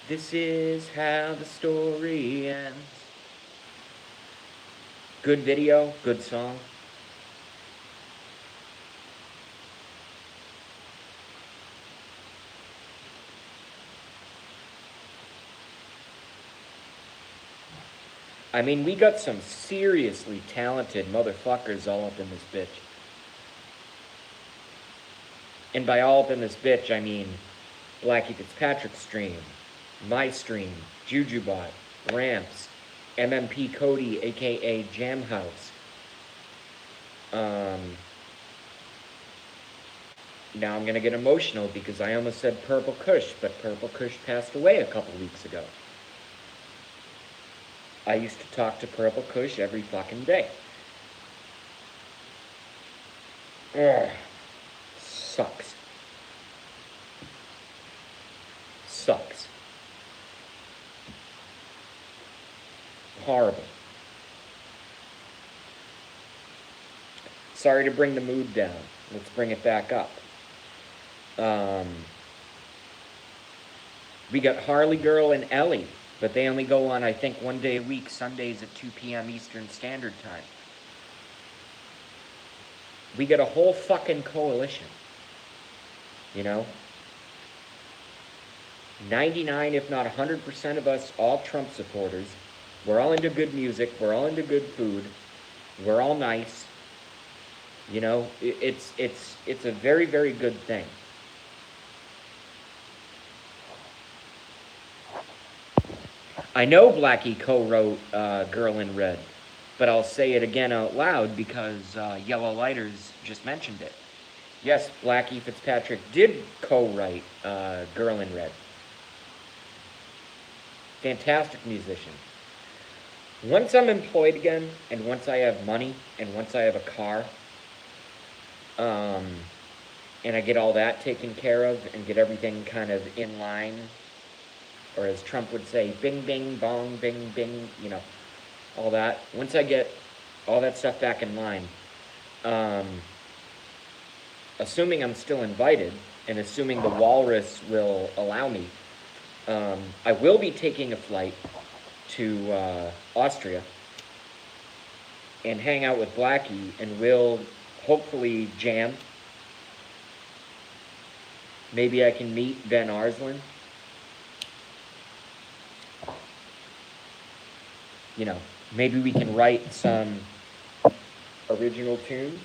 This is how the story ends. Good video, good song. I mean, we got some seriously talented motherfuckers all up in this bitch. And by all up in this bitch, I mean Blackie Fitzpatrick's stream, my stream, JujuBot, Ramps, MMP Cody, aka Jam House. Now I'm gonna get emotional because I almost said Purple Kush, but Purple Kush passed away a couple weeks ago. I used to talk to Purple Kush every fucking day. Ugh. Sucks. Sucks. Horrible. Sorry to bring the mood down. Let's bring it back up. We got Harley Girl and Ellie, but they only go on, I think, one day a week, Sundays at 2 p.m. Eastern Standard Time. We got a whole fucking coalition. 99, if not 100% of us, all Trump supporters. We're all into good music. We're all into good food. We're all nice. It's a very, very good thing. I know Blackie co-wrote Girl in Red, but I'll say it again out loud because Yellow Lighters just mentioned it. Yes, Blackie Fitzpatrick did co-write Girl in Red. Fantastic musician. Once I'm employed again, and once I have money, and once I have a car, and I get all that taken care of, and get everything kind of in line, or as Trump would say, bing, bing, bong, bing, bing, all that. Once I get all that stuff back in line, assuming I'm still invited, and assuming the Walrus will allow me, I will be taking a flight to Austria and hang out with Blackie, and we'll hopefully jam. Maybe I can meet Ben Arslan. You know, maybe we can write some original tunes.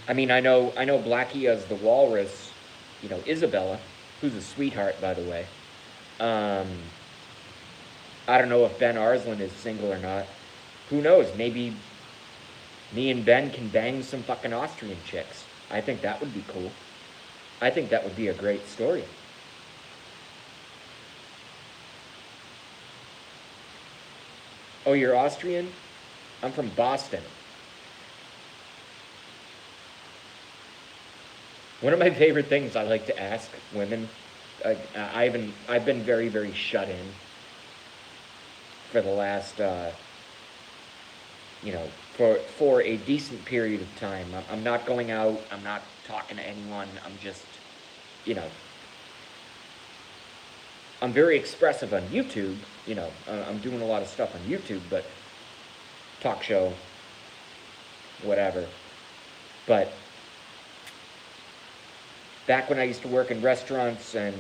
I mean, I know Blackie as the Walrus, Isabella, who's a sweetheart, by the way. Um, I don't know if Ben Arslan is single or not. Who knows? Maybe me and Ben can bang some fucking Austrian chicks. I think that would be cool. I think that would be a great story. Oh, you're Austrian? I'm from Boston. One of my favorite things I like to ask women, I've been very, very shut in for the last, you know, for a decent period of time. I'm not going out. I'm not talking to anyone. I'm just, you know, I'm very expressive on YouTube. I'm doing a lot of stuff on YouTube, but talk show, whatever. But back when I used to work in restaurants and,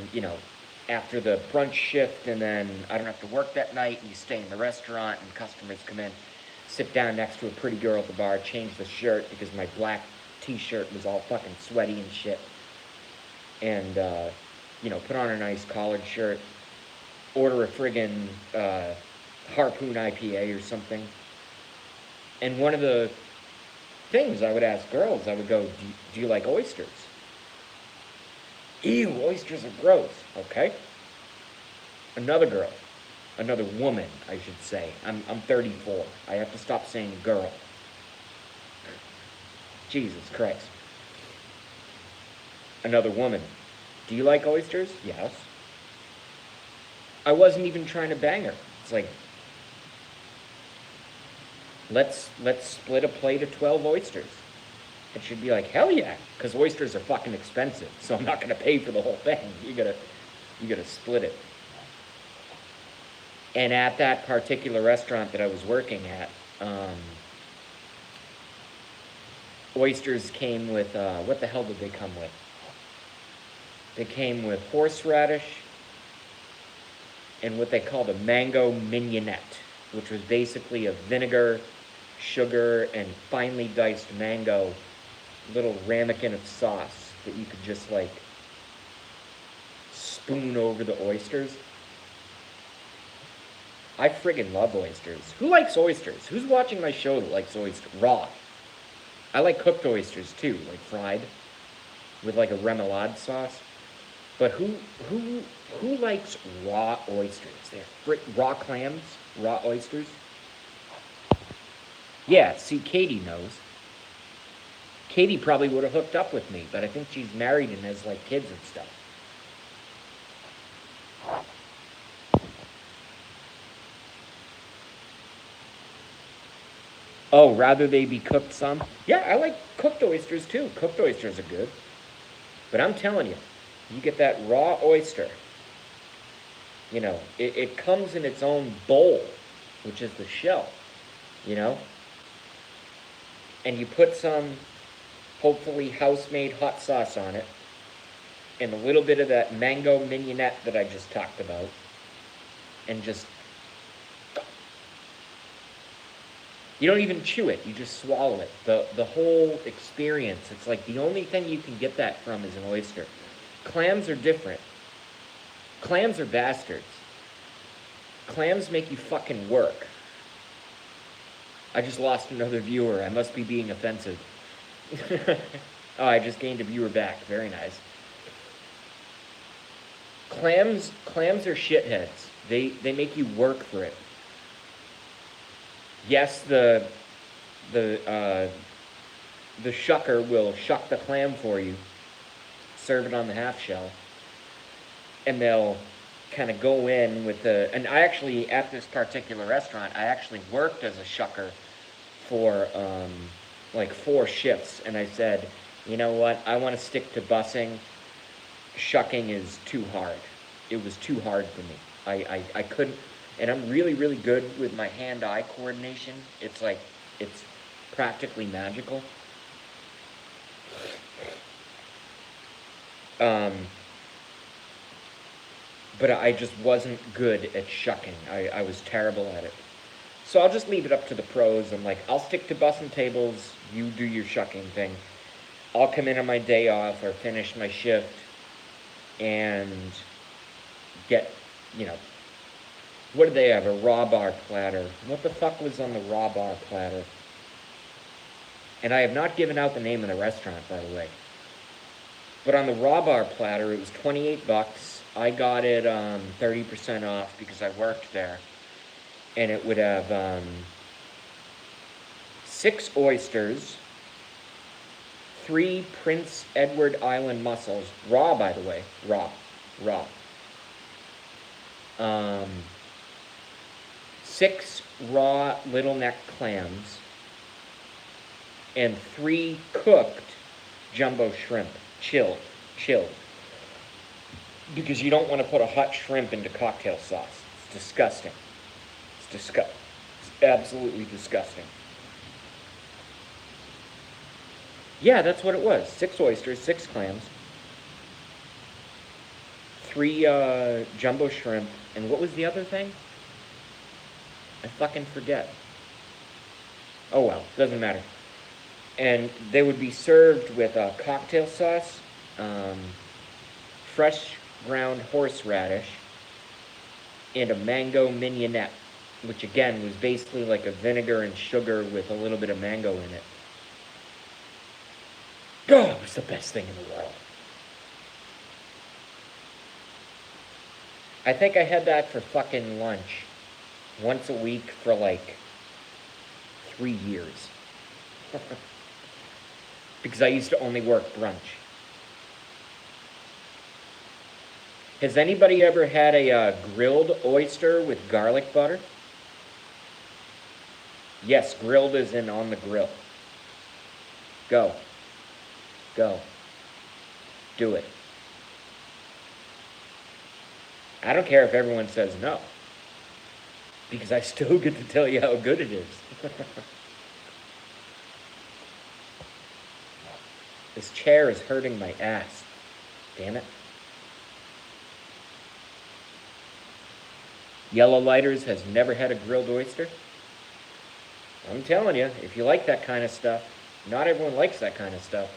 after the brunch shift and then I don't have to work that night and you stay in the restaurant and customers come in, sit down next to a pretty girl at the bar, change the shirt because my black t-shirt was all fucking sweaty and shit. And, put on a nice collared shirt, order a friggin' Harpoon IPA or something. And one of the things I would ask girls, I would go, do you like oysters? Ew, oysters are gross. Okay. Another woman, I should say. I'm 34. I have to stop saying girl. Jesus Christ. Another woman. Do you like oysters? Yes. I wasn't even trying to bang her. It's like, let's split a plate of 12 oysters. And she'd be like, hell yeah, because oysters are fucking expensive, so I'm not gonna pay for the whole thing. You gotta split it. And at that particular restaurant that I was working at, oysters came with, what the hell did they come with? They came with horseradish and what they called a mango mignonette, which was basically a vinegar, sugar, and finely diced mango little ramekin of sauce that you could just like spoon over the oysters. I friggin' love oysters. Who likes oysters? Who's watching my show that likes oysters? Raw. I like cooked oysters too, like fried with like a remoulade sauce. But who likes raw oysters? They're raw clams, raw oysters. Yeah, see, Katie knows. Katie probably would have hooked up with me, but I think she's married and has like kids and stuff. Oh, rather they be cooked some? Yeah, I like cooked oysters too. Cooked oysters are good. But I'm telling you, you get that raw oyster, it comes in its own bowl, which is the shell, you know? And you put some, hopefully, house-made hot sauce on it, and a little bit of that mango mignonette that I just talked about, and just... You don't even chew it, you just swallow it. The whole experience, it's like the only thing you can get that from is an oyster. Clams are different. Clams are bastards. Clams make you fucking work. I just lost another viewer. I must be being offensive. Oh, I just gained a viewer back. Very nice. Clams are shitheads. They make you work for it. Yes, the shucker will shuck the clam for you, serve it on the half shell, and they'll kind of go in with the... And I actually, at this particular restaurant, I actually worked as a shucker for like 4 shifts, and I said, you know what, I want to stick to busing. Shucking is too hard. It was too hard for me. I couldn't... And I'm really, really good with my hand-eye coordination. It's like It's practically magical. But I just wasn't good at shucking. I was terrible at it. So I'll just leave it up to the pros. I'm like, I'll stick to bussing tables. You do your shucking thing. I'll come in on my day off or finish my shift and get, you know, what did they have? A raw bar platter. What the fuck was on the raw bar platter? And I have not given out the name of the restaurant, by the way. But on the raw bar platter, it was 28 bucks. I got it 30% off because I worked there. And it would have 6 oysters, 3 Prince Edward Island mussels, raw, by the way, raw. 6 raw little neck clams, and 3 cooked jumbo shrimp, chilled. Because you don't want to put a hot shrimp into cocktail sauce. It's disgusting. It's absolutely disgusting. Yeah, that's what it was. 6 oysters, 6 clams, 3 jumbo shrimp, and what was the other thing? I fucking forget. Oh well, doesn't matter. And they would be served with a cocktail sauce, fresh ground horseradish, and a mango mignonette, which again was basically like a vinegar and sugar with a little bit of mango in it. God, it was the best thing in the world. I think I had that for fucking lunch once a week for like 3 years. Because I used to only work brunch. Has anybody ever had a grilled oyster with garlic butter? Yes, grilled is in on the grill. Go. Do it. I don't care if everyone says no. Because I still get to tell you how good it is. This chair is hurting my ass. Damn it. Yellow Lighters has never had a grilled oyster? I'm telling you, if you like that kind of stuff, not everyone likes that kind of stuff.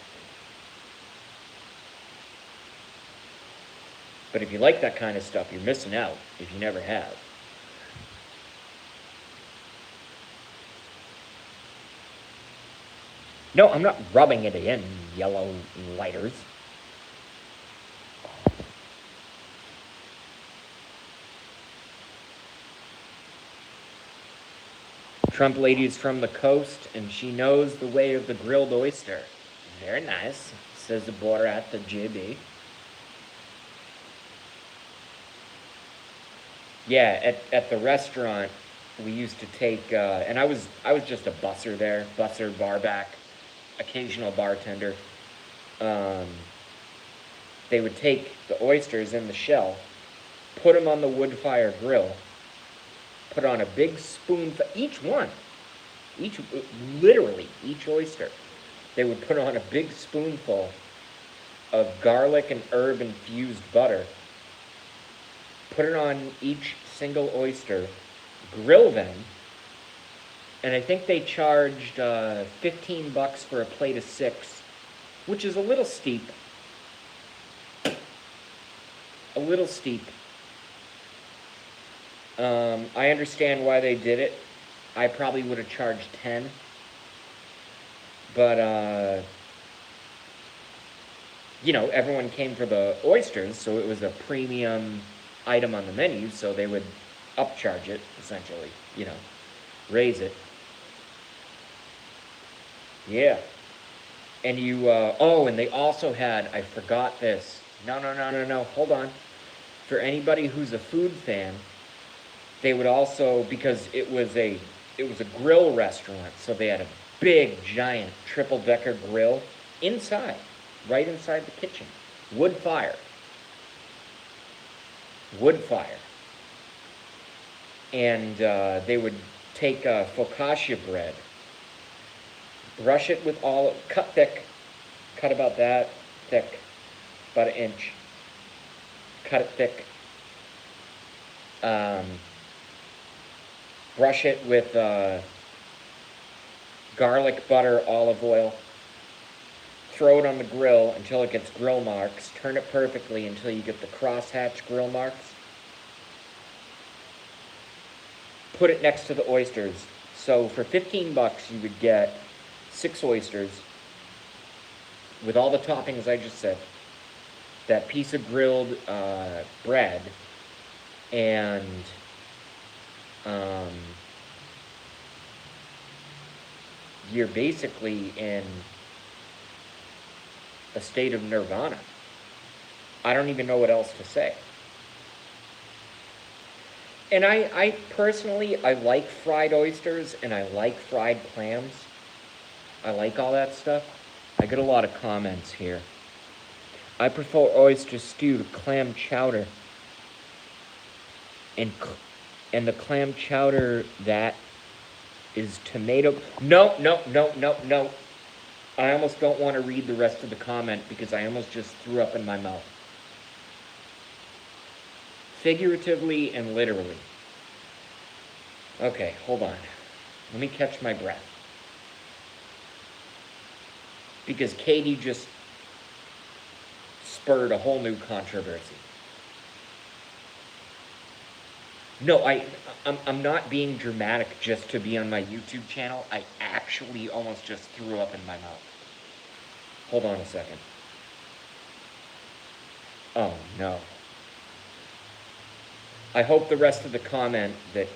But if you like that kind of stuff, you're missing out if you never have. No, I'm not rubbing it in, Yellow Lighters. Trump lady is from the coast, and she knows the way of the grilled oyster. Very nice, says the Borat, the JB. Yeah, at the restaurant, we used to take, and I was just a busser there, barback, occasional bartender. They would take the oysters in the shell, put them on the wood fire grill, put on a big spoonful, literally each oyster, they would put on a big spoonful of garlic and herb infused butter, put it on each single oyster, grill them, and I think they charged $15 for a plate of 6, which is a little steep. I understand why they did it. I probably would have charged 10. But, everyone came for the oysters, so it was a premium item on the menu, so they would upcharge it, essentially, raise it. Yeah. And and they also had, I forgot this. No, hold on. For anybody who's a food fan, they would also, because it was a grill restaurant, so they had a big, giant, triple-decker grill right inside the kitchen. Wood fire. And they would take focaccia bread Brush it with olive, cut thick, cut about that thick, about an inch. Cut it thick. Brush it with garlic, butter, olive oil. Throw it on the grill until it gets grill marks. Turn it perfectly until you get the crosshatch grill marks. Put it next to the oysters. So for 15 bucks, you would get 6 oysters with all the toppings I just said, that piece of grilled bread, and you're basically in a state of nirvana. I don't even know what else to say. And I personally, I like fried oysters and I like fried clams. I like all that stuff. I get a lot of comments here. I prefer oyster stew to clam chowder. And the clam chowder that is tomato. No. I almost don't want to read the rest of the comment because I almost just threw up in my mouth. Figuratively and literally. Okay, hold on. Let me catch my breath. Because Katie just spurred a whole new controversy. No, I'm not being dramatic just to be on my YouTube channel. I actually almost just threw up in my mouth. Hold on a second. Oh, no. I hope the rest of the comment that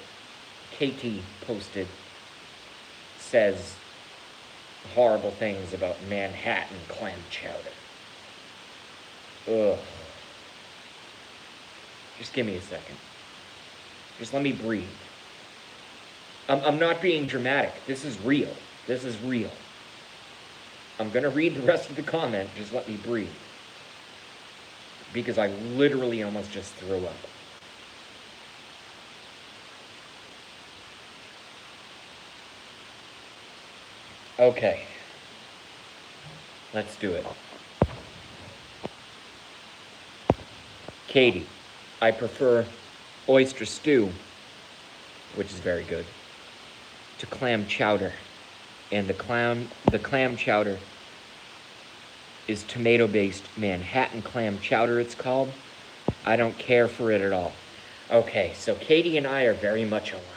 Katie posted says horrible things about Manhattan clam chowder. Ugh. Just give me a second. Just let me breathe. I'm not being dramatic. This is real. This is real. I'm going to read the rest of the comment. Just let me breathe. Because I literally almost just threw up. Okay. Let's do it. Katie, I prefer oyster stew, which is very good, to clam chowder. And the clam chowder is tomato-based Manhattan clam chowder, it's called. I don't care for it at all. Okay, so Katie and I are very much aligned.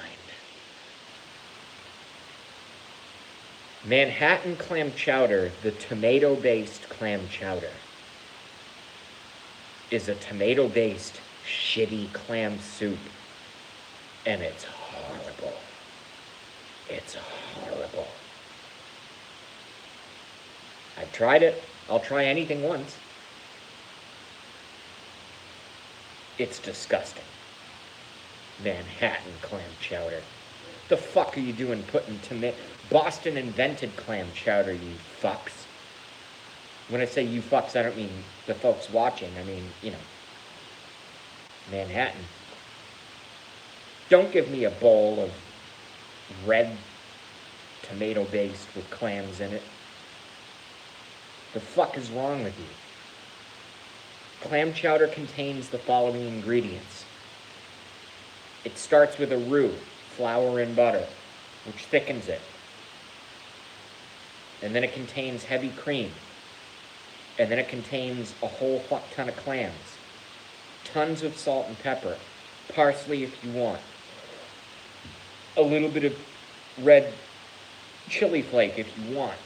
Manhattan clam chowder, the tomato-based clam chowder, is a tomato-based shitty clam soup. And it's horrible. It's horrible. I've tried it. I'll try anything once. It's disgusting. Manhattan clam chowder. The fuck are you doing putting Boston invented clam chowder, you fucks. When I say you fucks, I don't mean the folks watching. I mean, you know, Manhattan. Don't give me a bowl of red tomato based with clams in it. The fuck is wrong with you? Clam chowder contains the following ingredients. It starts with a roux, flour and butter, which thickens it. And then it contains heavy cream. And then it contains a whole fuck ton of clams. Tons of salt and pepper. Parsley if you want. A little bit of red chili flake if you want.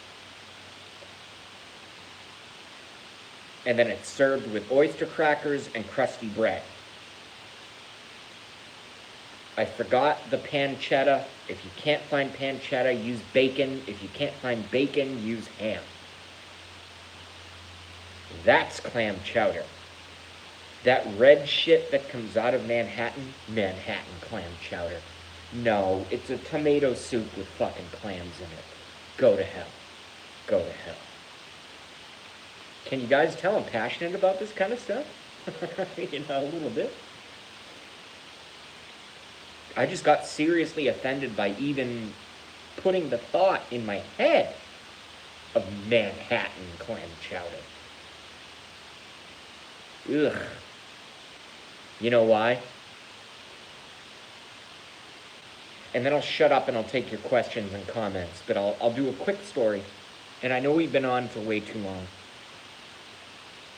And then it's served with oyster crackers and crusty bread. I forgot the pancetta. If you can't find pancetta, use bacon. If you can't find bacon, use ham. That's clam chowder. That red shit that comes out of Manhattan clam chowder. No, it's a tomato soup with fucking clams in it. Go to hell. Go to hell. Can you guys tell I'm passionate about this kind of stuff? You know, a little bit. I just got seriously offended by even putting the thought in my head of Manhattan clam chowder. Ugh. You know why? And then I'll shut up and I'll take your questions and comments, but I'll do a quick story. And I know we've been on for way too long.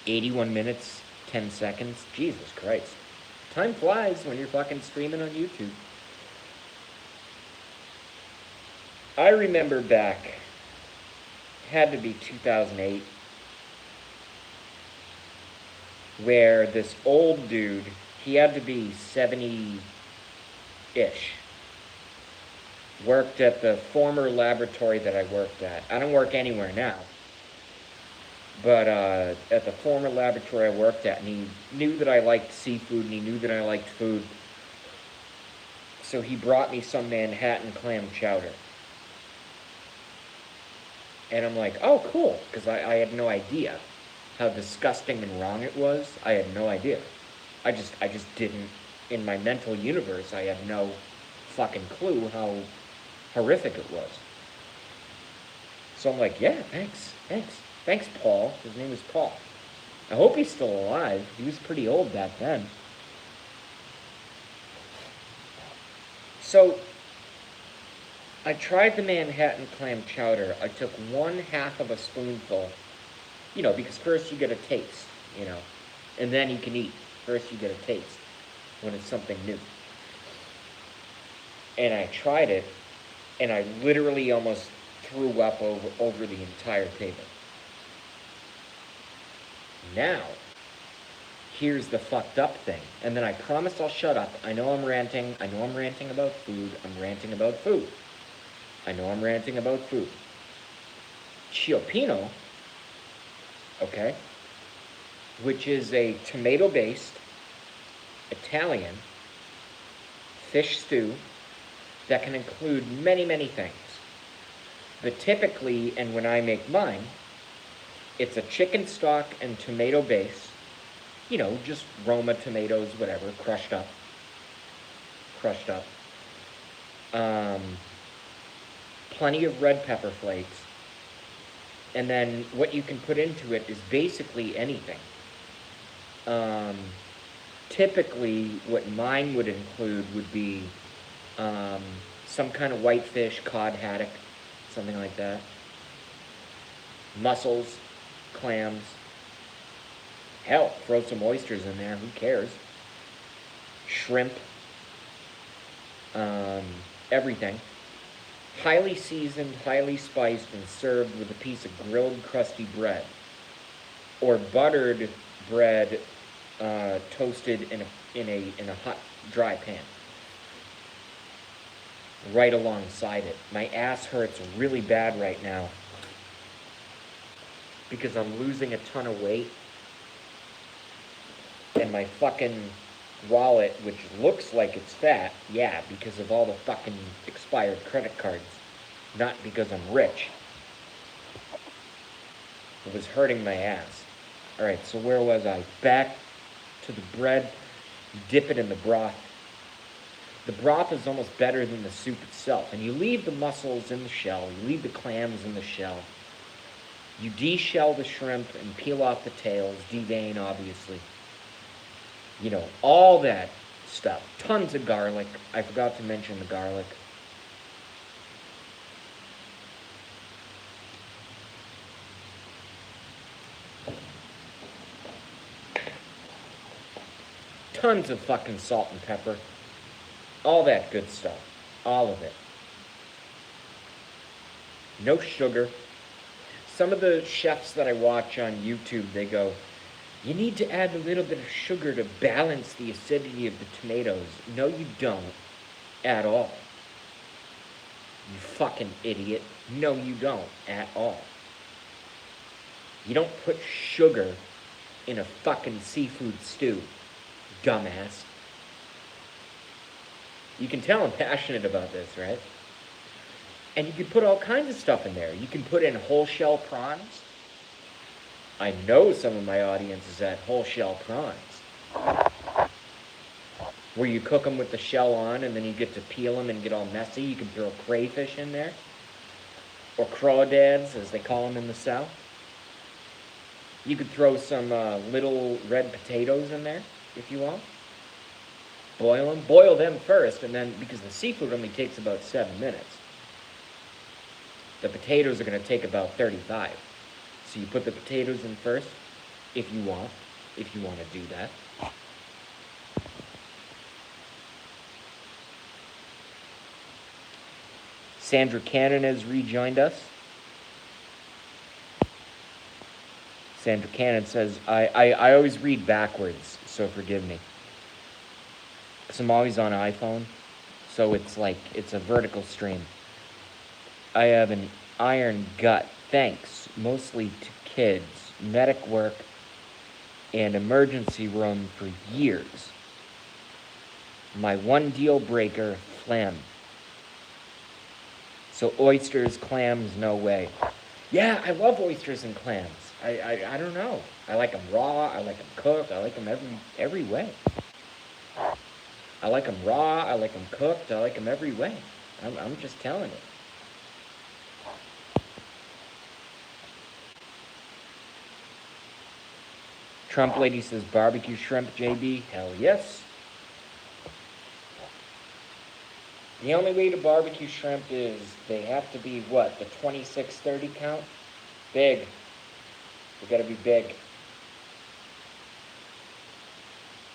81 minutes, 10 seconds. Jesus Christ. Time flies when you're fucking streaming on YouTube. I remember back, had to be 2008, where this old dude, he had to be 70-ish, worked at the former laboratory that I worked at. I don't work anywhere now. But at the former laboratory I worked at, and he knew that I liked seafood, and he knew that I liked food. So he brought me some Manhattan clam chowder. And I'm like, oh, cool, because I had no idea how disgusting and wrong it was. I had no idea. I just didn't, in my mental universe, I had no fucking clue how horrific it was. So I'm like, yeah, thanks, Paul. His name is Paul. I hope he's still alive. He was pretty old back then. So I tried the Manhattan clam chowder. I took 1/2 of a spoonful, because first you get a taste, and then you can eat. First you get a taste when it's something new. And I tried it, and I literally almost threw up over the entire table. Now, here's the fucked up thing. And then I promise I'll shut up. I know I'm ranting. I know I'm ranting about food. I'm ranting about food. I know I'm ranting about food. Cioppino, okay, which is a tomato-based Italian fish stew that can include many, many things. But typically, and when I make mine, it's a chicken stock and tomato base, just Roma tomatoes, whatever, crushed up. Plenty of red pepper flakes. And then what you can put into it is basically anything. Typically, what mine would include would be some kind of whitefish, cod haddock, something like that. Mussels, clams. Hell, throw some oysters in there, who cares? Shrimp. Everything. Highly seasoned, highly spiced, and served with a piece of grilled crusty bread. Or buttered bread toasted in a hot, dry pan. Right alongside it. My ass hurts really bad right now because I'm losing a ton of weight, and my fucking wallet, which looks like it's fat, yeah, because of all the fucking expired credit cards, not because I'm rich. It was hurting my ass. Alright, so where was I? Back to the bread. Dip it in the broth. The broth is almost better than the soup itself. And you leave the mussels in the shell. You leave the clams in the shell. You de-shell the shrimp and peel off the tails. De-vein, obviously. All that stuff. Tons of garlic. I forgot to mention the garlic. Tons of fucking salt and pepper. All that good stuff. All of it. No sugar. Some of the chefs that I watch on YouTube, they go, you need to add a little bit of sugar to balance the acidity of the tomatoes. No, you don't. At all. You fucking idiot. No, you don't. At all. You don't put sugar in a fucking seafood stew. Dumbass. You can tell I'm passionate about this, right? And you can put all kinds of stuff in there. You can put in whole shell prawns. I know some of my audience is at whole shell prawns, where you cook them with the shell on and then you get to peel them and get all messy. You can throw crayfish in there. or crawdads, as they call them in the South. You could throw some little red potatoes in there if you want. Boil them. Boil them first, and then, because the seafood only takes about 7 minutes, the potatoes are going to take about 35. So you put the potatoes in first, if you want to do that. Sandra Cannon has rejoined us. Sandra Cannon says, I always read backwards, so forgive me. Because I'm always on iPhone, so it's a vertical stream. I have an iron gut, thanks, mostly to kids, medic work, and emergency room for years. My one deal breaker, phlegm. So oysters, clams, no way. Yeah, I love oysters and clams. I don't know. I like them raw. I like them cooked. I like them every way. I like them raw. I like them cooked. I like them every way. I'm just telling you. Trump lady says barbecue shrimp, JB. Hell yes. The only way to barbecue shrimp is they have to be, what, the 26-30 count? Big. They gotta be big.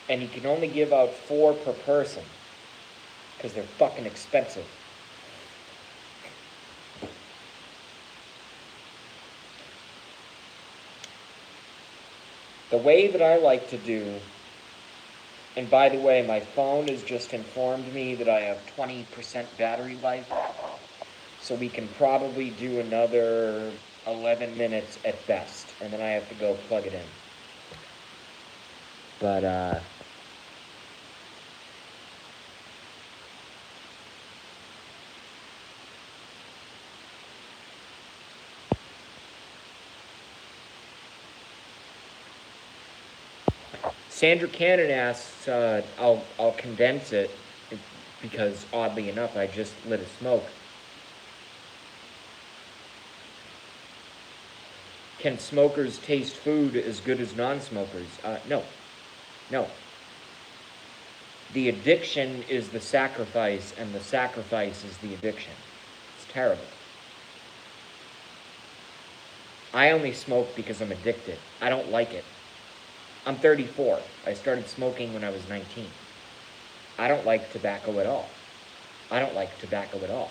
And you can only give out 4 per person, because they're fucking expensive. The way that I like to do, and by the way, my phone has just informed me that I have 20% battery life, so we can probably do another 11 minutes at best, and then I have to go plug it in. But, Sandra Cannon asks, I'll condense it, because oddly enough, I just lit a smoke. Can smokers taste food as good as non-smokers? No. No. The addiction is the sacrifice, and the sacrifice is the addiction. It's terrible. I only smoke because I'm addicted. I don't like it. I'm 34. I started smoking when I was 19. I don't like tobacco at all. I don't like tobacco at all.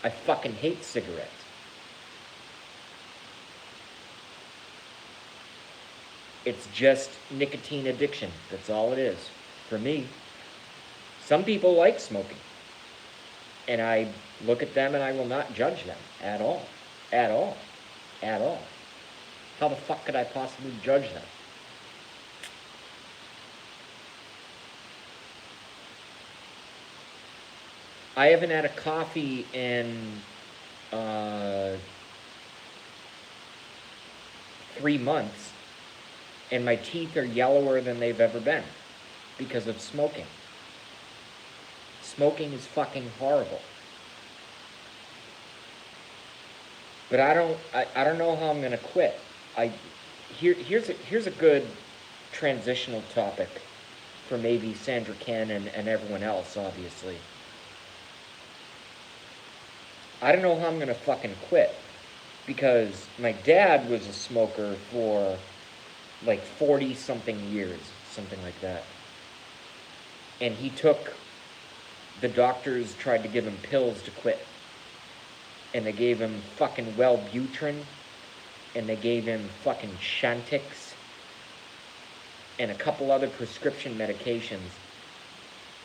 I fucking hate cigarettes. It's just nicotine addiction. That's all it is. For me. Some people like smoking. And I look at them and I will not judge them at all. At all. At all. How the fuck could I possibly judge them? I haven't had a coffee in 3 months, and my teeth are yellower than they've ever been because of smoking. Smoking is fucking horrible. But I don't know how I'm gonna quit. Here's a good transitional topic for maybe Sandra Cannon and everyone else, obviously. I don't know how I'm gonna fucking quit, because my dad was a smoker for like 40-something years, something like that. And the doctors tried to give him pills to quit. And they gave him fucking Wellbutrin, and they gave him fucking Chantix, and a couple other prescription medications.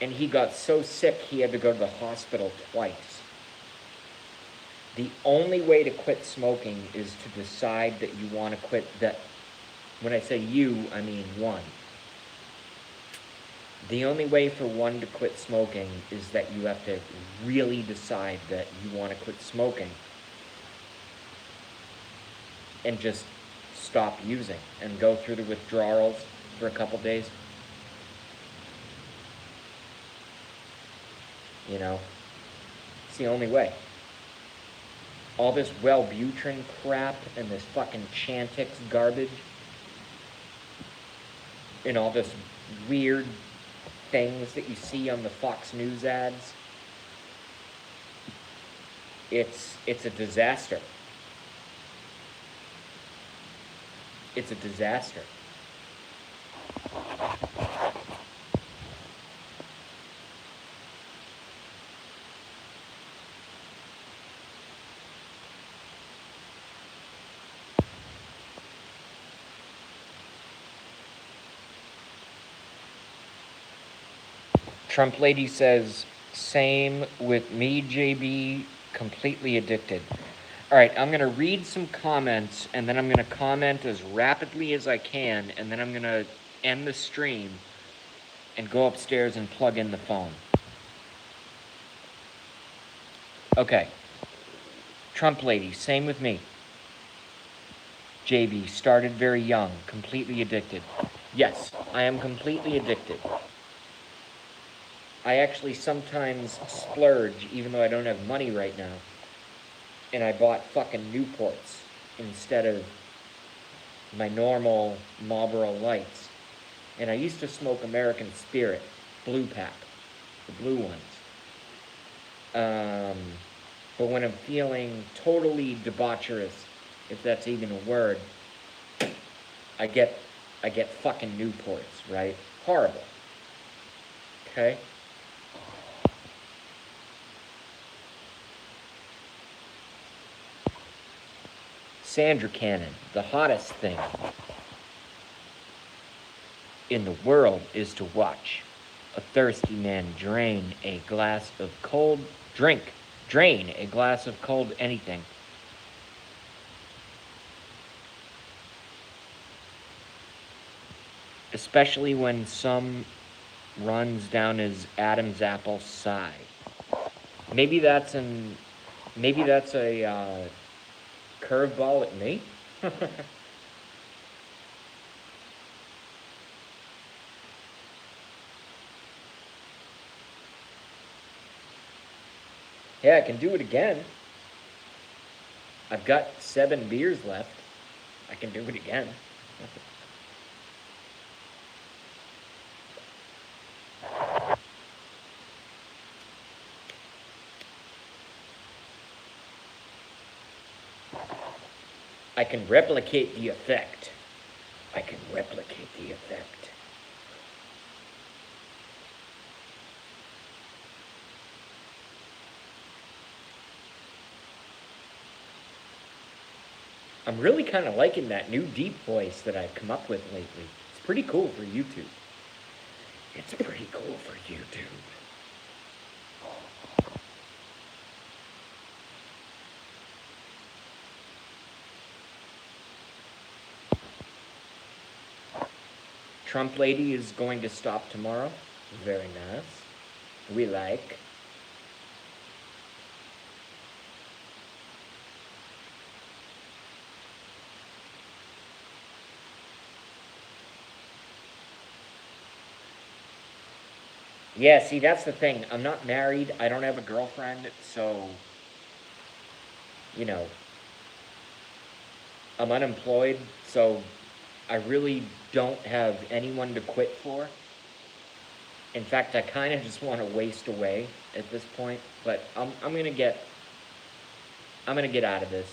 And he got so sick he had to go to the hospital twice. The only way to quit smoking is to decide that you want to quit. That, when I say you, I mean one. The only way for one to quit smoking is that you have to really decide that you want to quit smoking and just stop using and go through the withdrawals for a couple days. You know? It's the only way. All this Wellbutrin crap and this fucking Chantix garbage and all this weird things that you see on the Fox News ads. It's a disaster. It's a disaster. Trump lady says, same with me, JB, completely addicted. All right, I'm going to read some comments, and then I'm going to comment as rapidly as I can, and then I'm going to end the stream and go upstairs and plug in the phone. Okay. Trump lady, same with me. JB, started very young, completely addicted. Yes, I am completely addicted. I actually sometimes splurge, even though I don't have money right now. And I bought fucking Newports instead of my normal Marlboro Lights. And I used to smoke American Spirit, blue pack, the blue ones. But when I'm feeling totally debaucherous, if that's even a word, I get fucking Newports, right? Horrible. Okay? Sandra Cannon, the hottest thing in the world is to watch a thirsty man drain a glass of cold anything. Especially when some runs down his Adam's apple side. Maybe that's a curveball at me. Yeah, I can do it again. I've got 7 beers left. I can do it again. I can replicate the effect. I can replicate the effect. I'm really kind of liking that new deep voice that I've come up with lately. It's pretty cool for YouTube. It's pretty cool for YouTube. Trump lady is going to stop tomorrow. Very nice. We like. Yeah, see, that's the thing. I'm not married. I don't have a girlfriend, so, you know, I'm unemployed, so I really don't have anyone to quit for. In fact, I kind of just want to waste away at this point, but I'm gonna get out of this.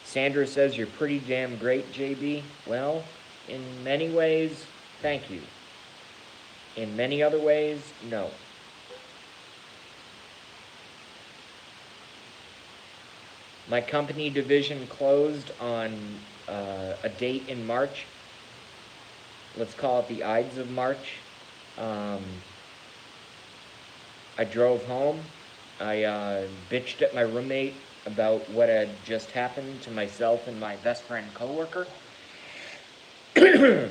Sandra says you're pretty damn great, JB. Well, in many ways, thank you. In many other ways, no. My company division closed on a date in March. Let's call it the Ides of March. I drove home. I bitched at my roommate about what had just happened to myself and my best friend coworker. I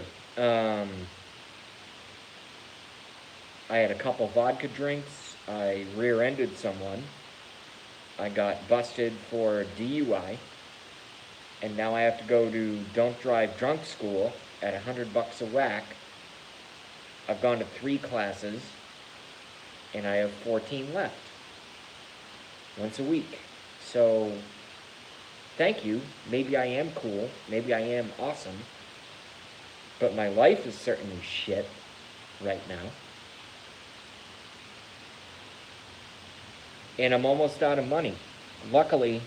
had a couple vodka drinks. I rear-ended someone. I got busted for DUI. And now I have to go to don't drive drunk school at $100 a whack. I've gone to 3 classes, and I have 14 left. Once a week. So, thank you. Maybe I am cool. Maybe I am awesome. But my life is certainly shit right now. And I'm almost out of money. Luckily,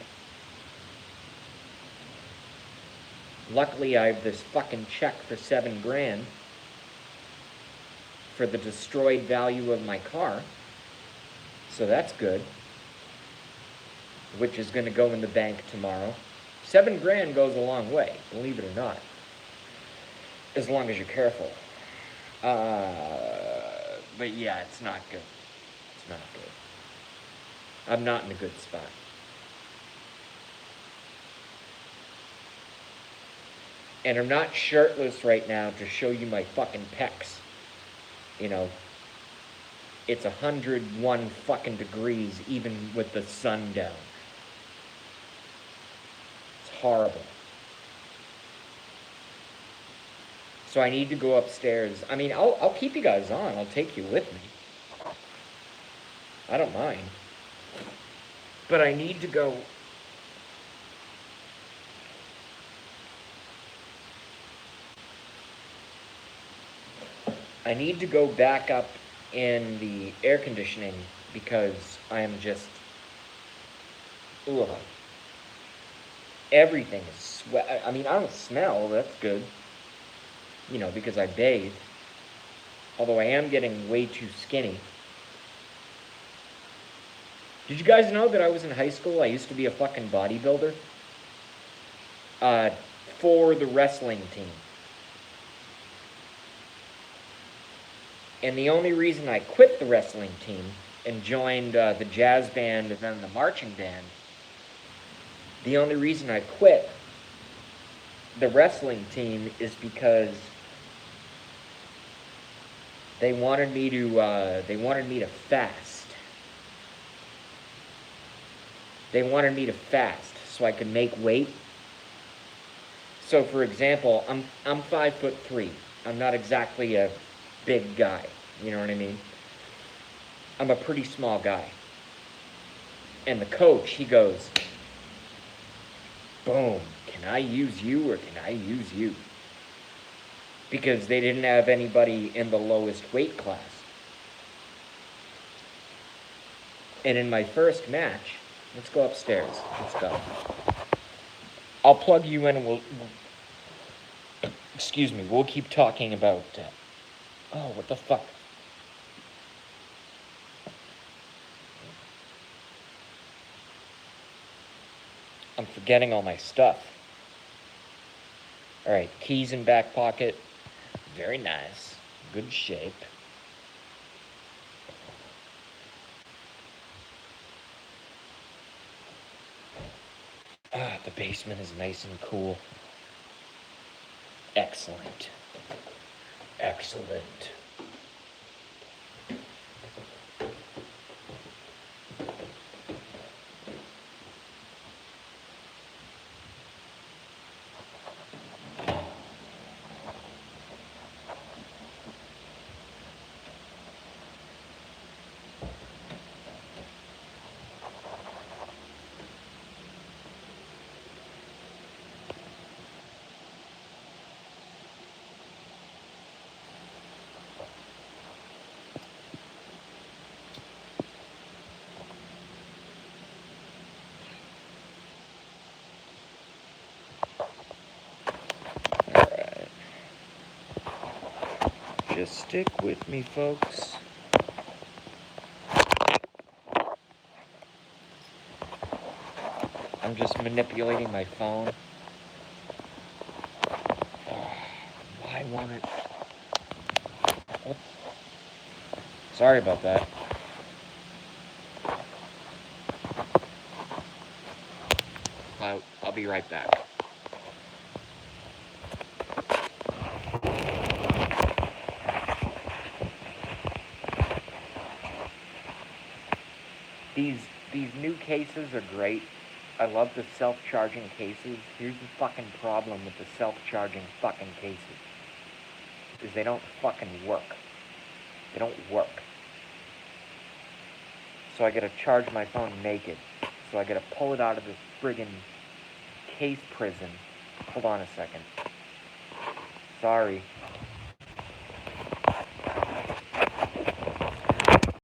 I have this fucking check for $7,000 for the destroyed value of my car. So that's good. Which is going to go in the bank tomorrow. $7,000 goes a long way, believe it or not. As long as you're careful. But yeah, it's not good. It's not good. I'm not in a good spot. And I'm not shirtless right now to show you my fucking pecs. You know, it's 101 fucking degrees even with the sun down. It's horrible. So I need to go upstairs. I mean, I'll keep you guys on. I'll take you with me. I don't mind. But I need to go. I need to go back up in the air conditioning because I am just. Ugh. Everything is sweat. I mean, I don't smell. That's good. You know, because I bathe. Although I am getting way too skinny. Did you guys know that I was in high school? I used to be a fucking bodybuilder. For the wrestling team. And the only reason I quit the wrestling team and joined the jazz band and then the marching band, the only reason I quit the wrestling team is because they wanted me to fast. They wanted me to fast so I could make weight. So, for example, I'm 5'3". I'm not exactly a big guy. You know what I mean? I'm a pretty small guy. And the coach, he goes, boom, can I use you or can I use you? Because they didn't have anybody in the lowest weight class. And in my first match, let's go upstairs. Let's go. I'll plug you in and we'll keep talking about, oh, what the fuck? I'm forgetting all my stuff. All right, keys in back pocket. Very nice. Good shape. The basement is nice and cool. Excellent. Excellent. Just stick with me, folks. I'm just manipulating my phone. Why won't it? Oh. Sorry about that. I'll be right back. These new cases are great I love the self-charging cases. Here's the fucking problem with the self-charging fucking cases. Is they don't fucking work. They don't work. So I gotta charge my phone naked. So I gotta pull it out of this friggin' case prison. Hold on a second. Sorry.